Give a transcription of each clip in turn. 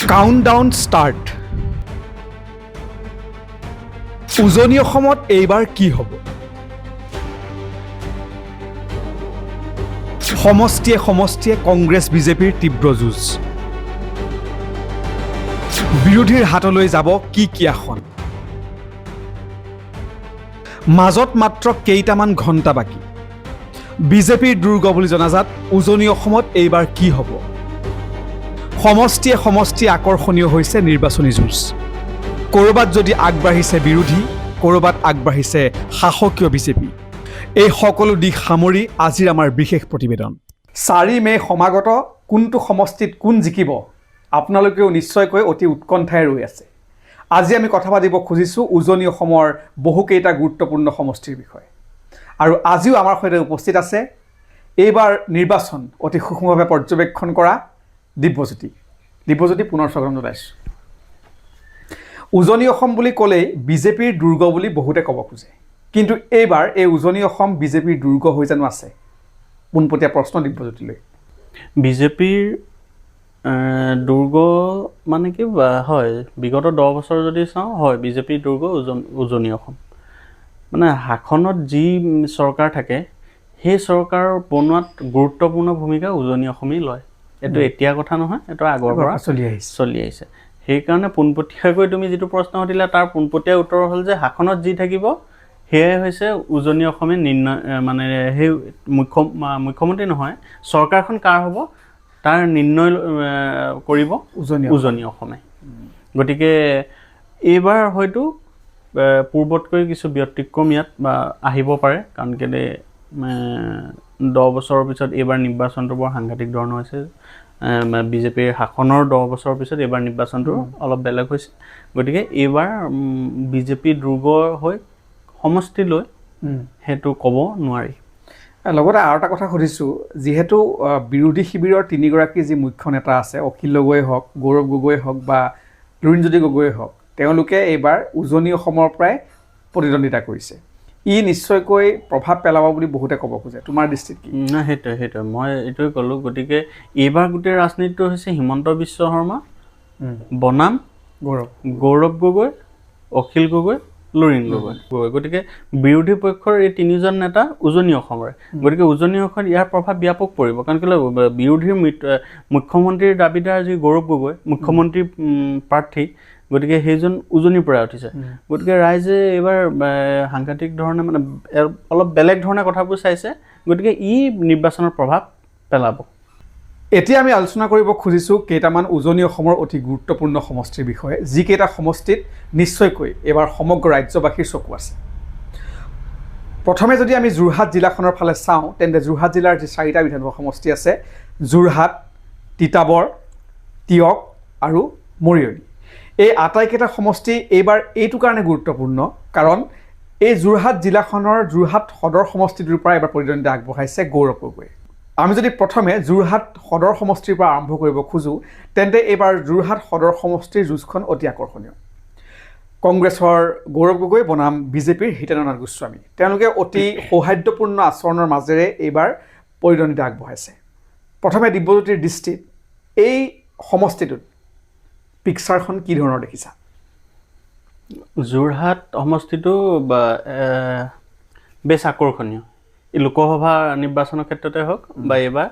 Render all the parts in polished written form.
Countdown start. উজনি অসমত এইবাৰ কি হ'ব? সমষ্টিয়ে সমষ্টিয়ে কংগ্ৰেছ বিজেপিৰ তীব্ৰ যুঁজ। বিৰোধীৰ হাতলৈ যাব কি কি আসন? মাজত মাত্ৰ কেইটামান ঘণ্টা বাকী। বিজেপিৰ দুৰ্গ বুলি জনাজাত উজনি অসমত এইবাৰ কি হ'ব? সমষ্টিয়ে সমষ্টিয়ে আকৰ্ষণীয় হৈছে নিৰ্বাচনী যুঁজ। ক'ৰবাত যদি আগবাঢ়িছে বিৰোধী, ক'ৰবাত আগবাঢ়িছে শাসকীয় বিজেপি। এই সকলো দিশ সামৰি আজিৰ আমাৰ বিশেষ প্ৰতিবেদন। 4 মে সমাগত, কোনটো সমষ্টিত কোন জিকিব আপোনালোকেও নিশ্চয়কৈ অতি উৎকণ্ঠাৰে ৰৈ আছে। আজি আমি কথা পাতিব খুজিছোঁ উজনি অসমৰ বহুকেইটা গুৰুত্বপূৰ্ণ সমষ্টিৰ বিষয়ে। আৰু আজিও আমাৰ সৈতে উপস্থিত আছে এইবাৰ নিৰ্বাচন অতি সূক্ষ্মভাৱে পৰ্যবেক্ষণ কৰা দিব্যজ্যোতি। দিব্যজ্যোতি, পুনৰ স্বাগতম জনাইছোঁ। উজনি অসম বুলি ক'লেই বিজেপিৰ দুৰ্গ বুলি বহুতে ক'ব খোজে, কিন্তু এইবাৰ এই উজনি অসম বিজেপিৰ দুৰ্গ হৈ জানো আছে? পোনপটীয়া প্ৰশ্ন দিব্যজ্যোতিলৈ। বিজেপিৰ দুৰ্গ মানে কি হয়, বিগত 10 বছৰ যদি চাওঁ, হয় বিজেপিৰ দুৰ্গ উজনি অসম। মানে শাসনত যি চৰকাৰ থাকে সেই চৰকাৰ বনোৱাত গুৰুত্বপূৰ্ণ ভূমিকা উজনি অসমেই লয়। এইটো এতিয়া কথা নহয়, এইটো আগৰ পৰা চলি আহিছে। সেইকাৰণে পোনপটীয়াকৈ তুমি যিটো প্ৰশ্ন সুধিলা তাৰ পোনপটীয়া উত্তৰ হ'ল যে শাসনত যি থাকিব সেয়াই হৈছে উজনি অসমে নিৰ্ণয়, মানে সেই মুখ্যমন্ত্ৰী নহয়, চৰকাৰখন কাৰ হ'ব তাৰ নিৰ্ণয় কৰিব উজনি অসমে। গতিকে এইবাৰ হয়তো পূৰ্বতকৈ কিছু ব্যতিক্ৰম ইয়াত আহিব পাৰে, কাৰণ কেলৈ 10 বছৰৰ পিছত এইবাৰ নিৰ্বাচনটো বৰ সাংঘাতিক ধৰণৰ হৈছে। বিজেপিৰ শাসনৰ 10 বছৰৰ পিছত এইবাৰ নিৰ্বাচনটো অলপ বেলেগ হৈছে। গতিকে এইবাৰ বিজেপি দুৰ্গ হৈ সমষ্টিলৈ সেইটো ক'ব নোৱাৰি। লগতে আৰু এটা কথা সুধিছোঁ, যিহেতু বিৰোধী শিবিৰৰ 3গৰাকী যি মুখ্য নেতা আছে, অখিল গগৈয়ে হওক, গৌৰৱ গগৈয়ে হওক বা লুৰিণজ্যোতি গগৈয়ে হওক, তেওঁলোকে এইবাৰ উজনি অসমৰ পৰাই প্ৰতিদ্বন্দ্বিতা কৰিছে। ই নিশ্চয়কৈ প্ৰভাৱ পেলাব বুলি বহুতে ক'ব খোজে, তোমাৰ দৃষ্টিত কি? সেইটোৱে মই এইটোৱে ক'লোঁ। গতিকে এইবাৰ গোটেই ৰাজনীতিটো হৈছে হিমন্ত বিশ্ব শৰ্মা বনাম গৌৰৱ গগৈ, অখিল গগৈ, লুৰিণ গগৈ। গতিকে বিৰোধী পক্ষৰ এই 3জন নেতা উজনি অসমৰে। গতিকে উজনি অসমত ইয়াৰ প্ৰভাৱ ব্যাপক পৰিব, কাৰণ কেলৈ বিৰোধীৰ মুখ্যমন্ত্ৰীৰ দাবীদাৰ যি গৌৰৱ গগৈ মুখ্যমন্ত্ৰী প্ৰাৰ্থী, গতিকে সেইজন উজনিৰ পৰা উঠিছে। গতিকে ৰাইজে এইবাৰ সাংঘাতিক ধৰণে মানে অলপ বেলেগ ধৰণে কথাবোৰ চাইছে। গতিকে ই নিৰ্বাচনৰ প্ৰভাৱ পেলাব। এতিয়া আমি আলোচনা কৰিব খুজিছোঁ কেইটামান উজনি অসমৰ অতি গুৰুত্বপূৰ্ণ সমষ্টিৰ বিষয়ে, যিকেইটা সমষ্টিত নিশ্চয়কৈ এইবাৰ সমগ্ৰ ৰাজ্যবাসীৰ চকু আছে। প্ৰথমে যদি আমি যোৰহাট জিলাখনৰ ফালে চাওঁ, তেন্তে যোৰহাট জিলাৰ যি 4টা বিধানসভা সমষ্টি আছে, যোৰহাট, তিতাবৰ, টিয়ক আৰু মৰিয়নি, এই আটাইকেইটা সমষ্টি এইবাৰ এইটো কাৰণে গুৰুত্বপূৰ্ণ কাৰণ এই যোৰহাট জিলাখনৰ যোৰহাট সদৰ সমষ্টিটোৰ পৰা এইবাৰ প্ৰতিদ্বন্দ্বিতা আগবঢ়াইছে গৌৰৱ গগৈয়ে। আমি যদি প্ৰথমে যোৰহাট সদৰ সমষ্টিৰ পৰা আৰম্ভ কৰিব খোজোঁ, তেন্তে এইবাৰ যোৰহাট সদৰ সমষ্টিৰ যুঁজখন অতি আকৰ্ষণীয়। কংগ্ৰেছৰ গৌৰৱ গগৈ বনাম বিজেপিৰ হিতেন্দ্ৰনাথ গোস্বামী, তেওঁলোকে অতি সৌহাৰ্দ্যপূৰ্ণ আচৰণৰ মাজেৰে এইবাৰ প্ৰতিদ্বন্দ্বিতা আগবঢ়াইছে। প্ৰথমে দিব্যজ্যোতিৰ দৃষ্টিত এই সমষ্টিটোত পিকচাৰখন কি ধৰণৰ দেখিছা? যোৰহাট সমষ্টিটো বেছ আকৰ্ষণীয়। এই লোকসভা নিৰ্বাচনৰ ক্ষেত্ৰতে হওক বা এইবাৰ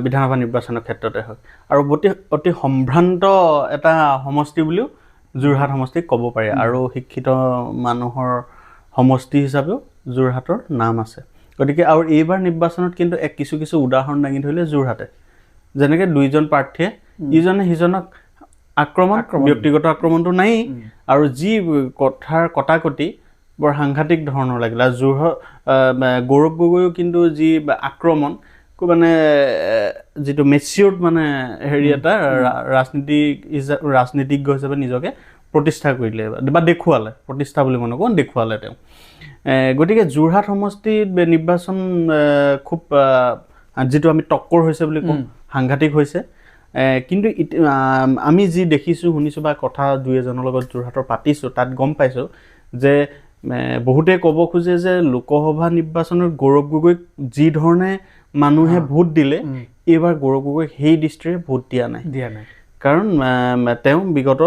বিধানসভা নিৰ্বাচনৰ ক্ষেত্ৰতে হওক, আৰু অতি সম্ভ্ৰান্ত এটা সমষ্টি বুলিও যোৰহাট সমষ্টিক ক'ব পাৰি। আৰু শিক্ষিত মানুহৰ সমষ্টি হিচাপেও যোৰহাটৰ নাম আছে। গতিকে আৰু এইবাৰ নিৰ্বাচনত কিন্তু কিছু উদাহৰণ দাঙি ধৰিলে যোৰহাটে, যেনেকৈ 2জন প্ৰাৰ্থীয়ে ইজনে সিজনক ব্যক্তিগত আক্ৰমণটো নায়েই, আৰু যি কথাৰ কটাকটি বৰ সাংঘাতিক ধৰণৰ লাগিলে। আৰু গৌৰৱ গগৈও কিন্তু যি আক্ৰমণ, মানে যিটো মেচিয়ৰ্ড মানে হেৰি এটা ৰাজনীতিজ্ঞ হিচাপে নিজকে প্ৰতিষ্ঠা কৰিলে বা দেখুৱালে, প্ৰতিষ্ঠা বুলি মই নকওঁ, দেখুৱালে তেওঁ। গতিকে যোৰহাট সমষ্টিত নিৰ্বাচন খুব যিটো আমি টক্কৰ হৈছে বুলি কওঁ, সাংঘাতিক হৈছে। কিন্তু আমি যি দেখিছোঁ, শুনিছোঁ বা কথা 2-এজনৰ লগত যোৰহাটৰ পাতিছোঁ, তাত গম পাইছোঁ যে বহুতে ক'ব খোজে যে লোকসভা নিৰ্বাচনত গৌৰৱ গগৈক যি ধৰণে মানুহে ভোট দিলে, এইবাৰ গৌৰৱ গগৈক সেই দৃষ্টিৰে ভোট দিয়া নাই। কাৰণ তেওঁ বিগত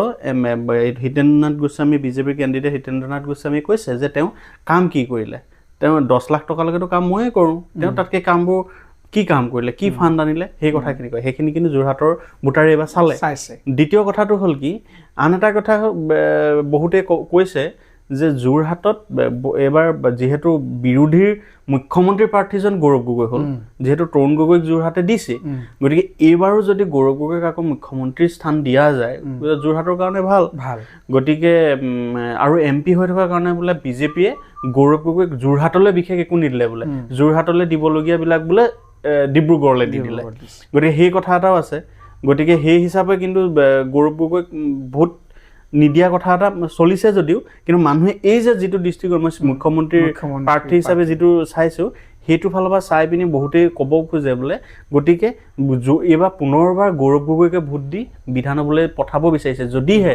হিতেন্দ্ৰনাথ গোস্বামী বিজেপিৰ কেণ্ডিডেট হিতেন্দ্ৰনাথ গোস্বামীয়ে কৈছে যে তেওঁ কাম কি কৰিলে, তেওঁ 10 লাখ টকালৈকেতো কাম ময়ে কৰোঁ, তেওঁ তাতকৈ কামবোৰ কি কাম কৰিলে, কি ফাণ্ড আনিলে, সেই কথাখিনি কয়। সেইখিনি কিন্তু যোৰহাটৰ ভোটাৰে এইবাৰ চাইছে। দ্বিতীয় কথাটো হ'ল কি, আন এটা কথা বহুতে কৈছে যে যোৰহাটত এইবাৰ যিহেতু বিৰোধীৰ মুখ্যমন্ত্ৰী প্ৰাৰ্থীজন গৌৰৱ গগৈ হ'ল, যিহেতু তৰুণ গগৈক যোৰহাটে দিছে, গতিকে এইবাৰো যদি গৌৰৱ গগৈক আকৌ মুখ্যমন্ত্ৰীৰ স্থান দিয়া যায় যোৰহাটৰ কাৰণে ভাল। গতিকে আৰু MP হৈ থকাৰ কাৰণে বোলে বিজেপিয়ে গৌৰৱ গগৈক যোৰহাটলৈ বিশেষ একো নিদিলে বোলে, যোৰহাটলৈ দিবলগীয়াবিলাক বোলে ডিব্ৰুগড়লৈ দি দিলে। গতিকে সেই কথা এটাও আছে। গতিকে সেই হিচাপে কিন্তু গৌৰৱ গগৈক ভোট নিদিয়া কথা এটা চলিছে যদিও, কিন্তু মানুহে এই যে যিটো দৃষ্টিকোণ মই মুখ্যমন্ত্ৰীৰ প্ৰাৰ্থী হিচাপে যিটো চাইছোঁ, সেইটো ফালৰ পৰা চাই পিনি বহুতেই ক'ব খোজে বোলে গতিকে এইবাৰ পুনৰবাৰ গৌৰৱ গগৈকে ভোট দি বিধানসভালৈ পঠাব বিচাৰিছে। যদিহে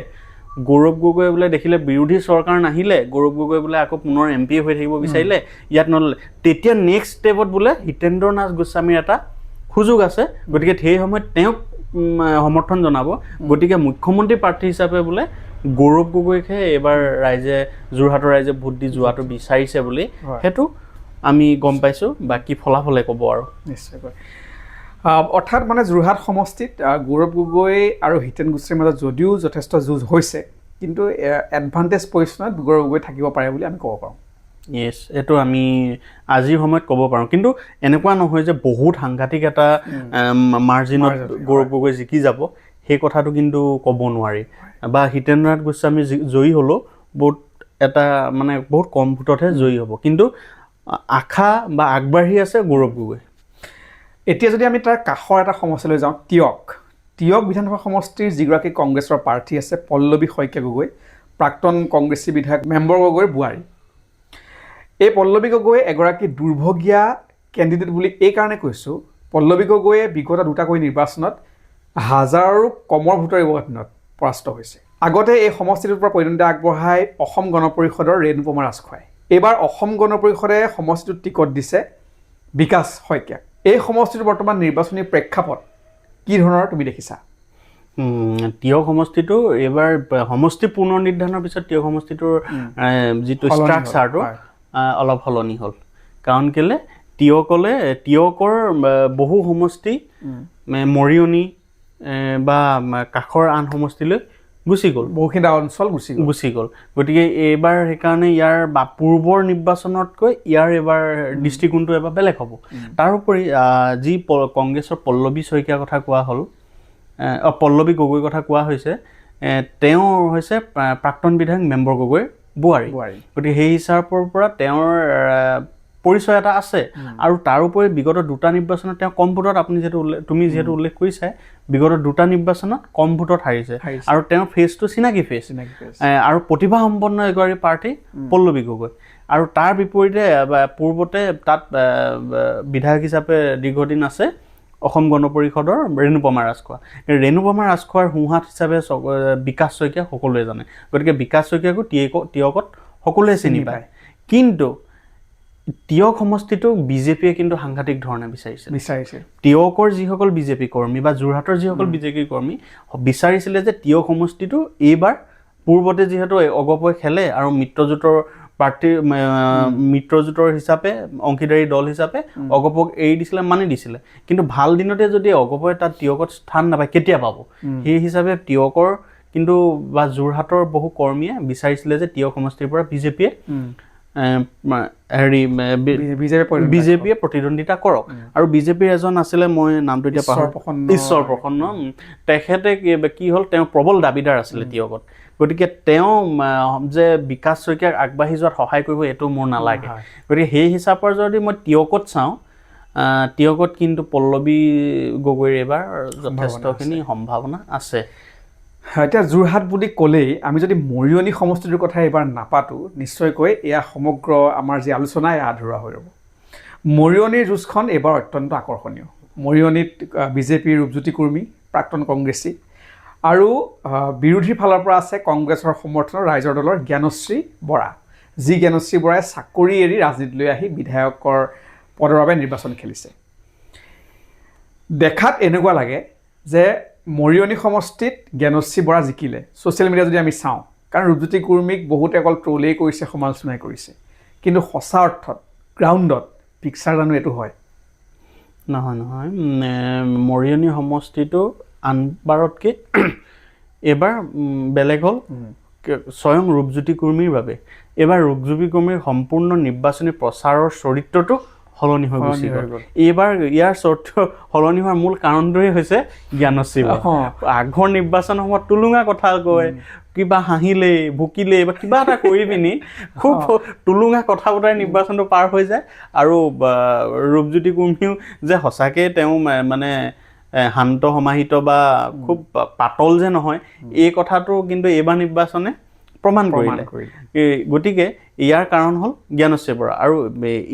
গৌৰৱ গগৈ বোলে দেখিলে বিৰোধী চৰকাৰ নাহিলে, গৌৰৱ গগৈ বোলে আকৌ পুনৰ MP হৈ থাকিব বিচাৰিলে, ইয়াত নল'লে, তেতিয়া নেক্সট ষ্টেপত বোলে হিতেন্দ্ৰনাথ গোস্বামীৰ এটা সুযোগ আছে। গতিকে সেই সময়ত তেওঁক সমৰ্থন জনাব। গতিকে মুখ্যমন্ত্ৰী প্ৰাৰ্থী হিচাপে বোলে গৌৰৱ গগৈকহে এইবাৰ যোৰহাটৰ ৰাইজে ভোট দি যোৱাটো বিচাৰিছে বুলি সেইটো আমি গম পাইছোঁ। বাকী ফলাফলে ক'ব আৰু নিশ্চয়কৈ। অৰ্থাৎ মানে যোৰহাট সমষ্টিত গৌৰৱ গগৈ আৰু হিতেন গোস্বামীৰ মাজত যদিও যথেষ্ট যুঁজ হৈছে, কিন্তু এডভান্টেজ পজিশ্যনত গৌৰৱ গগৈ থাকিব পাৰে বুলি আমি ক'ব পাৰোঁ। য়েছ, এইটো আমি আজিৰ সময়ত ক'ব পাৰোঁ। কিন্তু এনেকুৱা নহয় যে বহুত সাংঘাতিক এটা মাৰ্জিনত গৌৰৱ গগৈ জিকি যাব, সেই কথাটো কিন্তু ক'ব নোৱাৰি। বা হিতেন্দ্ৰনাথ গোস্বামী জয়ী হ'লেও বহুত কম ভোটতহে জয়ী হ'ব, কিন্তু আশা বা আগবাঢ়ি আছে গৌৰৱ গগৈ। এতিয়া যদি আমি তাৰ কাষৰ এটা সমষ্টিলৈ যাওঁ, টিয়ক বিধানসভা সমষ্টিৰ যিগৰাকী কংগ্ৰেছৰ প্ৰাৰ্থী আছে পল্লৱী শইকীয়া গগৈ, প্ৰাক্তন কংগ্ৰেছী বিধায়ক মেম্বৰ গগৈৰ বোৱাৰী। এই পল্লৱী গগৈ এগৰাকী দুৰ্ভগীয়া কেণ্ডিডেট বুলি এইকাৰণে কৈছোঁ, পল্লৱী গগৈয়ে বিগত দুটাকৈ নিৰ্বাচনত হাজাৰৰো কমৰ ভোটৰ ব্যৱধানত পৰাস্ত হৈছে। আগতে এই সমষ্টিটোৰ পৰা প্ৰতিদ্বন্দ্বিতা আগবঢ়াই অসম গণ পৰিষদৰ ৰেণুপমা ৰাজখোৱাই। এইবাৰ অসম গণ পৰিষদে সমষ্টিটোত টিকট দিছে বিকাশ শইকীয়াক। এই সমষ্টিটোৰ বৰ্তমান নিৰ্বাচনী প্ৰেক্ষাপট কি ধৰণৰ তুমি দেখিছা? টিয়ক সমষ্টিটো এইবাৰ সমষ্টি পুনৰ নিৰ্ধাৰণৰ পিছত টিয়ক সমষ্টিটোৰ যিটো ষ্ট্ৰাকচাৰটো অলপ সলনি হ'ল। কাৰণ কেলে টিয়কৰ বহু সমষ্টি মৰিয়নি বা কাষৰ আন সমষ্টিলৈ গুচি গ'ল, বহুখিনি অঞ্চল গুচি গ'ল। গতিকে এইবাৰ সেইকাৰণে ইয়াৰ পূৰ্বৰ নিৰ্বাচনতকৈ ইয়াৰ এইবাৰ দৃষ্টিকোণটো এবাৰ বেলেগ হ'ব। তাৰোপৰি যি কংগ্ৰেছৰ পল্লৱী শইকীয়াৰ কথা কোৱা হ'ল, পল্লৱী গগৈৰ কথা কোৱা হৈছে, তেওঁ হৈছে প্ৰাক্তন বিধায়ক মেম্বৰ গগৈৰ বোৱাৰী। গতিকে সেই হিচাপৰ পৰা তেওঁৰ পৰিচয় এটা আছে। আৰু তাৰোপৰি বিগত দুটা নিৰ্বাচনত তেওঁ কম ভোটত তুমি যিহেতু উল্লেখ কৰিছা, বিগত দুটা নিৰ্বাচনত কম ভোটত হাৰিছে। আৰু তেওঁৰ ফেচটো চিনাকি ফেচ, আৰু প্ৰতিভা সম্পন্ন এগৰাকী প্ৰাৰ্থী পল্লৱী গগৈ। আৰু তাৰ বিপৰীতে পূৰ্বতে তাত বিধায়ক হিচাপে দীৰ্ঘদিন আছে অসম গণ পৰিষদৰ ৰেণুপমা ৰাজখোৱা। ৰেণুপমা ৰাজখোৱাৰ সোঁহাত হিচাপে বিকাশ শইকীয়া সকলোৱে জানে। গতিকে বিকাশ শইকীয়াকো টিয়কত সকলোৱে চিনি পায়। কিন্তু টিয়ক সমষ্টিটোক বিজেপিয়ে কিন্তু সাংঘাতিক ধৰণে বিচাৰিছে। টিয়কৰ যিসকল বিজেপি কৰ্মী বা যোৰহাটৰ যিসকল বিজেপি কৰ্মী বিচাৰিছিলে যে টিয়ক সমষ্টিটো এইবাৰ পূৰ্বতে যিহেতু অগপই খেলে আৰু মিত্ৰজোঁটৰ হিচাপে অংশীদাৰী দল হিচাপে অগপক এৰি দিছিলে, মানি দিছিলে। কিন্তু ভাল দিনতে যদি অগপই তাত টিয়কত স্থান নাপায়, কেতিয়া পাব? সেই হিচাপে টিয়কৰ কিন্তু বা যোৰহাটৰ বহু কৰ্মীয়ে বিচাৰিছিলে যে টিয়ক সমষ্টিৰ পৰা বিজেপিয়ে প্ৰতিদ্বন্দ্বিতা কৰক। আৰু বিজেপিৰ এজন আছিলে, মই নামটো এতিয়া ঈশ্বৰ প্ৰসন্ন, তেখেতে কি হ'ল, তেওঁ প্ৰবল দাবীদাৰ আছিলে টিয়কত। গতিকে তেওঁ যে বিকাশ শইকীয়াক আগবাঢ়ি যোৱাত সহায় কৰিব এইটো মোৰ নালাগে। গতিকে সেই হিচাপৰ যদি মই টিয়কত চাওঁ, টিয়কত কিন্তু পল্লৱী গগৈৰ এইবাৰ যথেষ্টখিনি সম্ভাৱনা আছে। এতিয়া যোৰহাট বুলি ক'লেই আমি যদি মৰিয়নি সমষ্টিটোৰ কথা এইবাৰ নাপাতোঁ, নিশ্চয়কৈ এয়া সমগ্ৰ আমাৰ যি আলোচনা এয়া আধৰুৱা হৈ ৰ'ব। মৰিয়নিৰ যুঁজখন এইবাৰ অত্যন্ত আকৰ্ষণীয়। মৰিয়নিত বিজেপিৰ ৰূপজ্যোতি কুৰ্মী, প্ৰাক্তন কংগ্ৰেছী, আৰু বিৰোধীৰ ফালৰ পৰা আছে কংগ্ৰেছৰ সমৰ্থনৰ ৰাইজৰ দলৰ জ্ঞানশ্ৰী বৰা, যি জ্ঞানশ্ৰী বৰাই চাকৰি এৰি ৰাজনীতিলৈ আহি বিধায়কৰ পদৰ বাবে নিৰ্বাচন খেলিছে। দেখাত এনেকুৱা লাগে যে মৰিয়নি সমষ্টিত জ্ঞানশ্ৰী বৰা জিকিলে ছ'চিয়েল মিডিয়া যদি আমি চাওঁ, কাৰণ ৰূপজ্যোতি কুৰ্মীক বহুতে অকল ট্ৰলেই কৰিছে, সমালোচনাই কৰিছে, কিন্তু সঁচা অৰ্থত গ্ৰাউণ্ডত পিকচাৰ জানো এইটো হয়? নহয় মৰিয়নি সমষ্টিটো আনবাৰতকৈ এইবাৰ বেলেগ হ'ল স্বয়ং ৰূপজ্যোতি কুৰ্মীৰ বাবে। এইবাৰ ৰূপজ্যোতি কুৰ্মীৰ সম্পূৰ্ণ নিৰ্বাচনী প্ৰচাৰৰ চৰিত্ৰটো সলনি হৈ গুচি গ'ল। এইবাৰ ইয়াৰ চৰিত্ৰ সলনি হোৱাৰ মূল কাৰণটোৱে হৈছে জ্ঞানশ্ৰী বৰা। আগৰ নিৰ্বাচনৰ সময়ত টুলুঙা কথা কয়, কিবা হাঁহিলে ভুকিলে বা কিবা এটা কৰি পিনি খুব টুলুঙা কথা বতৰাই নিৰ্বাচনটো পাৰ হৈ যায়। আৰু ৰূপজ্যোতি কুৰ্মীও যে সঁচাকৈ তেওঁ মানে শান্ত সমাহিত বা খুব পাতল যে নহয়, এই কথাটো কিন্তু এইবাৰ নিৰ্বাচনে প্ৰমাণ কৰিলে। গতিকে ইয়াৰ কাৰণ হ'ল জ্ঞানশ্ৰী বৰা। আৰু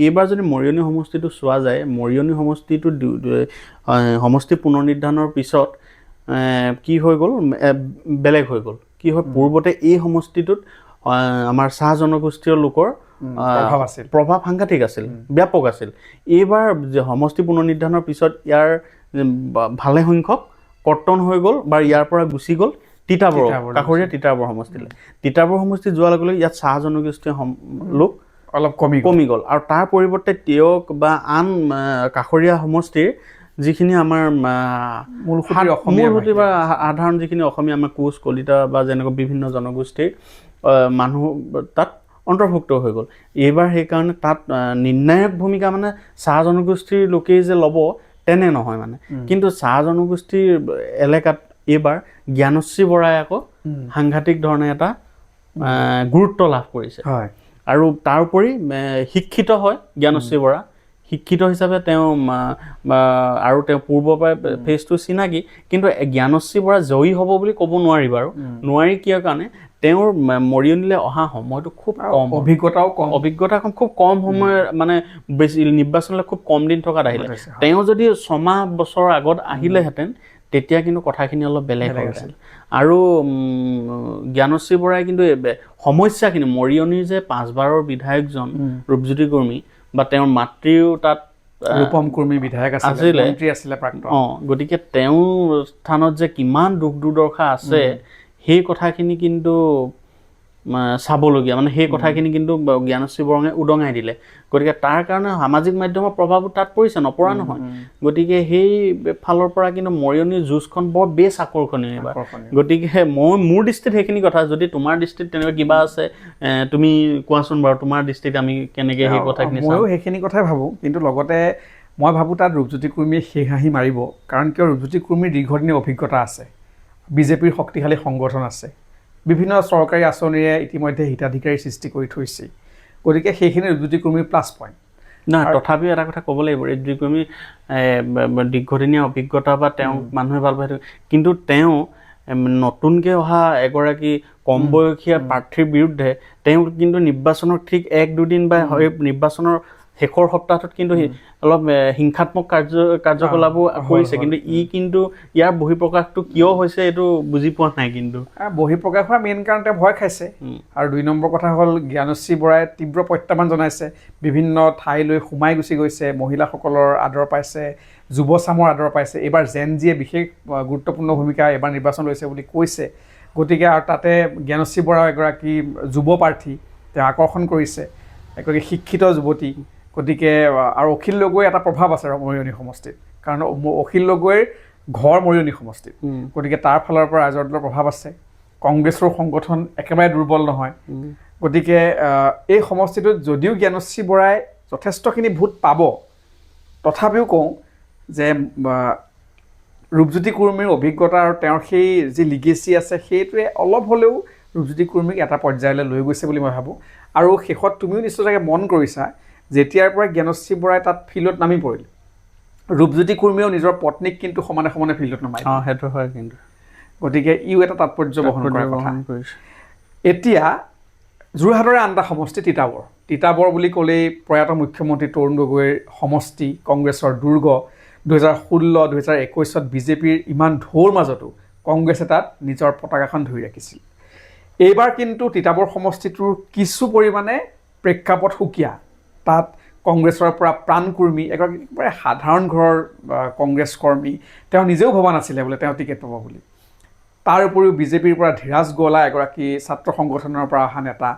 এইবাৰ যদি মৰিয়নি সমষ্টিটো চোৱা যায়, মৰিয়নি সমষ্টিটো সমষ্টি পুনৰ নিৰ্ধাৰণৰ পিছত কি হৈ গ'ল, বেলেগ হৈ গ'ল। কি হয়, পূৰ্বতে এই সমষ্টিটোত আমাৰ চাহ জনগোষ্ঠীয় লোকৰ প্ৰভাৱ সাংঘাতিক আছিল, ব্যাপক আছিল। এইবাৰ সমষ্টি পুনৰ নিৰ্ধাৰণৰ পিছত ইয়াৰ ভালে সংখ্যক কৰ্তন হৈ গ'ল বা ইয়াৰ পৰা গুচি গ'ল তিতাবৰ, কাষৰীয়া তিতাবৰ সমষ্টিলৈ। তিতাবৰ সমষ্টিত যোৱাৰ লগে লগে ইয়াত চাহ জনগোষ্ঠীয় লোক অলপ কমি গ'ল। আৰু তাৰ পৰিৱৰ্তে তেওঁক বা আন কাষৰীয়া সমষ্টিৰ যিখিনি আমাৰ মূলসুঁতি বা সাধাৰণ যিখিনি অসমীয়া আমাৰ কোচ কলিতা বা যেনেকুৱা বিভিন্ন জনগোষ্ঠীৰ মানুহ তাত অন্তৰ্ভুক্ত হৈ গ'ল। এইবাৰ সেইকাৰণে তাত নিৰ্ণায়ক ভূমিকা মানে চাহ জনগোষ্ঠীৰ লোকেই যে ল'ব তেনে নহয় মানে। কিন্তু চাহ জনগোষ্ঠীৰ এলেকাত এইবাৰ জ্ঞানশ্ৰী বৰাই আকৌ সাংঘাতিক ধৰণে এটা গুৰুত্ব লাভ কৰিছে। আৰু তাৰোপৰি শিক্ষিত হয় জ্ঞানশ্ৰী বৰা, শিক্ষিত হিচাপে তেওঁ আৰু তেওঁ পূৰ্বৰ পৰাই ফেচটো চিনাকি। কিন্তু জ্ঞানশ্ৰী বৰা জয়ী হ'ব বুলি ক'ব নোৱাৰি বাৰু। নোৱাৰি কিয় কাৰণে তেওঁৰ মৰিয়নিলৈ অহা সময়টো খুব কম, অভিজ্ঞতা খুব কম সময়, মানে বেছি নিৰ্বাচনলৈ খুব কম দিন থকাত আহিলে। তেওঁ যদি 6 বছৰ আগত আহিলেহেঁতেন তেতিয়া কিন্তু কথাখিনি অলপ বেলেগ হ'লহেঁতেন। আৰু জ্ঞানশ্ৰী বৰাই কিন্তু সমস্যাখিনি, মৰিয়নিৰ যে 5 বাৰৰ বিধায়কজন ৰূপজ্যোতি কুৰ্মী বা তেওঁৰ মাতৃও তাত ৰূপম কুৰ্মী বিধায়ক আছিলে, গতিকে তেওঁৰ স্থানত যে কিমান দুখ দুৰ্দশা আছে সেই কথাখিনি কিন্তু চাবলগীয়া। মানে সেই কথাখিনি কিন্তু জ্ঞানশ্ৰী বৰাই উদঙাই দিলে। গতিকে তাৰ কাৰণে সামাজিক মাধ্যমৰ প্ৰভাৱো তাত পৰিছে, নপৰা নহয়। গতিকে সেই ফালৰ পৰা কিন্তু মৰিয়নিৰ যুঁজখন বৰ বেছ আকৰ্ষণীয় এইবাৰ। গতিকে মোৰ দৃষ্টিত সেইখিনি কথা, যদি তোমাৰ দৃষ্টিত তেনেকুৱা কিবা আছে তুমি কোৱাচোন বাৰু, তোমাৰ দৃষ্টিত আমি কেনেকৈ সেই কথাখিনি চাওঁ। ময়ো সেইখিনি কথাই ভাবোঁ, কিন্তু লগতে মই ভাবোঁ তাত ৰূপজ্যোতি কুৰ্মীয়ে শেষ হাঁহি মাৰিব। কাৰণ কিয়, ৰূপজ্যোতি কুৰ্মীৰ দীৰ্ঘদিনীয়া অভিজ্ঞতা আছে, বিজেপিৰ শক্তিশালী সংগঠন আছে, বিভিন্ন চৰকাৰী আঁচনিৰে ইতিমধ্যে হিতাধিকাৰী সৃষ্টি কৰি থৈছে। গতিকে সেইখিনি ৰূপজ্যোতি কুৰ্মীৰ প্লাছ পইণ্ট। তথাপিও এটা কথা ক'ব লাগিব, ৰূপজ্যোতি কুৰ্মীৰ দীৰ্ঘদিনীয়া অভিজ্ঞতা বা তেওঁক মানুহে ভাল পায়, কিন্তু তেওঁ নতুনকৈ অহা এগৰাকী কম বয়সীয়া প্ৰাৰ্থীৰ বিৰুদ্ধে তেওঁ কিন্তু নিৰ্বাচনৰ ঠিক 1-2 দিন বা নিৰ্বাচনৰ শেষৰ সপ্তাহটোত কিন্তু অলপ হিংসাত্মক কাৰ্যকলাপো কৰিছে। কিন্তু ইয়াৰ বহিঃপ্ৰকাশটো কিয় হৈছে এইটো বুজি পোৱা নাই। কিন্তু বহিঃপ্ৰকাশ হোৱাৰ মেইন কাৰণ তেওঁ ভয় খাইছে। আৰু 2 নম্বৰ কথা হ'ল, জ্ঞানশ্ৰী বৰাই তীব্ৰ প্ৰত্যাহ্বান জনাইছে, বিভিন্ন ঠাইলৈ সোমাই গুচি গৈছে, মহিলাসকলৰ আদৰ পাইছে, যুৱচামৰ আদৰ পাইছে। এইবাৰ জেন জিয়ে বিশেষ গুৰুত্বপূৰ্ণ ভূমিকা এইবাৰ নিৰ্বাচন লৈছে বুলি কৈছে। গতিকে আৰু তাতে জ্ঞানশ্ৰী বৰা এগৰাকী যুৱ প্ৰাৰ্থী, তেওঁ আকৰ্ষণ কৰিছে, এগৰাকী শিক্ষিত যুৱতী। গতিকে আৰু অখিল গগৈৰ এটা প্ৰভাৱ আছে মৰিয়নি সমষ্টিত, কাৰণ অখিল গগৈৰ ঘৰ মৰিয়নি সমষ্টিত। গতিকে তাৰ ফালৰ পৰা ৰাইজৰ দলৰ প্ৰভাৱ আছে। কংগ্ৰেছৰ সংগঠন একেবাৰে দুৰ্বল নহয়। গতিকে এই সমষ্টিটোত যদিও জ্ঞানশ্ৰী বৰাই যথেষ্টখিনি ভোট পাব, তথাপিও কওঁ যে ৰূপজ্যোতি কুৰ্মীৰ অভিজ্ঞতা আৰু তেওঁৰ সেই যি লিগেচি আছে সেইটোৱে অলপ হ'লেও ৰূপজ্যোতি কুৰ্মীক এটা পৰ্যায়লৈ লৈ গৈছে বুলি মই ভাবোঁ। আৰু শেষত তুমিও নিশ্চয় চাগে মন কৰিছা, যেতিয়াৰ পৰা জ্ঞানশ্ৰী বৰাই তাত ফিল্ডত নামি পৰিল, ৰূপজ্যোতি কুৰ্মীয়েও নিজৰ পত্নীক কিন্তু সমানে সমানে ফিল্ডত নমাই। সেইটো হয় কিন্তু। গতিকে ইও এটা তাৎপৰ্য বহন কৰা কথা। এতিয়া যোৰহাটৰে আন এটা সমষ্টি তিতাবৰ বুলি ক'লেই প্ৰয়াত মুখ্যমন্ত্ৰী তৰুণ গগৈৰ সমষ্টি, কংগ্ৰেছৰ দুৰ্গ। 2016-2021 বিজেপিৰ ইমান ঢৌৰ মাজতো কংগ্ৰেছে তাত নিজৰ পতাকাখন ধৰি ৰাখিছিল। এইবাৰ কিন্তু তিতাবৰ সমষ্টিটোৰ কিছু পৰিমাণে প্ৰেক্ষাপট সুকীয়া। তাত কংগ্ৰেছৰ পৰা প্ৰাণকুৰ্মী এগৰাকী একেবাৰে সাধাৰণ ঘৰৰ কংগ্ৰেছ কৰ্মী তেওঁ নিজেও ভবা নাছিলে বোলে তেওঁ টিকেট পাব বুলি তাৰ উপৰিও বিজেপিৰ পৰা ধীৰাজ গোৱালা এগৰাকী ছাত্ৰ সংগঠনৰ পৰা অহা নেতা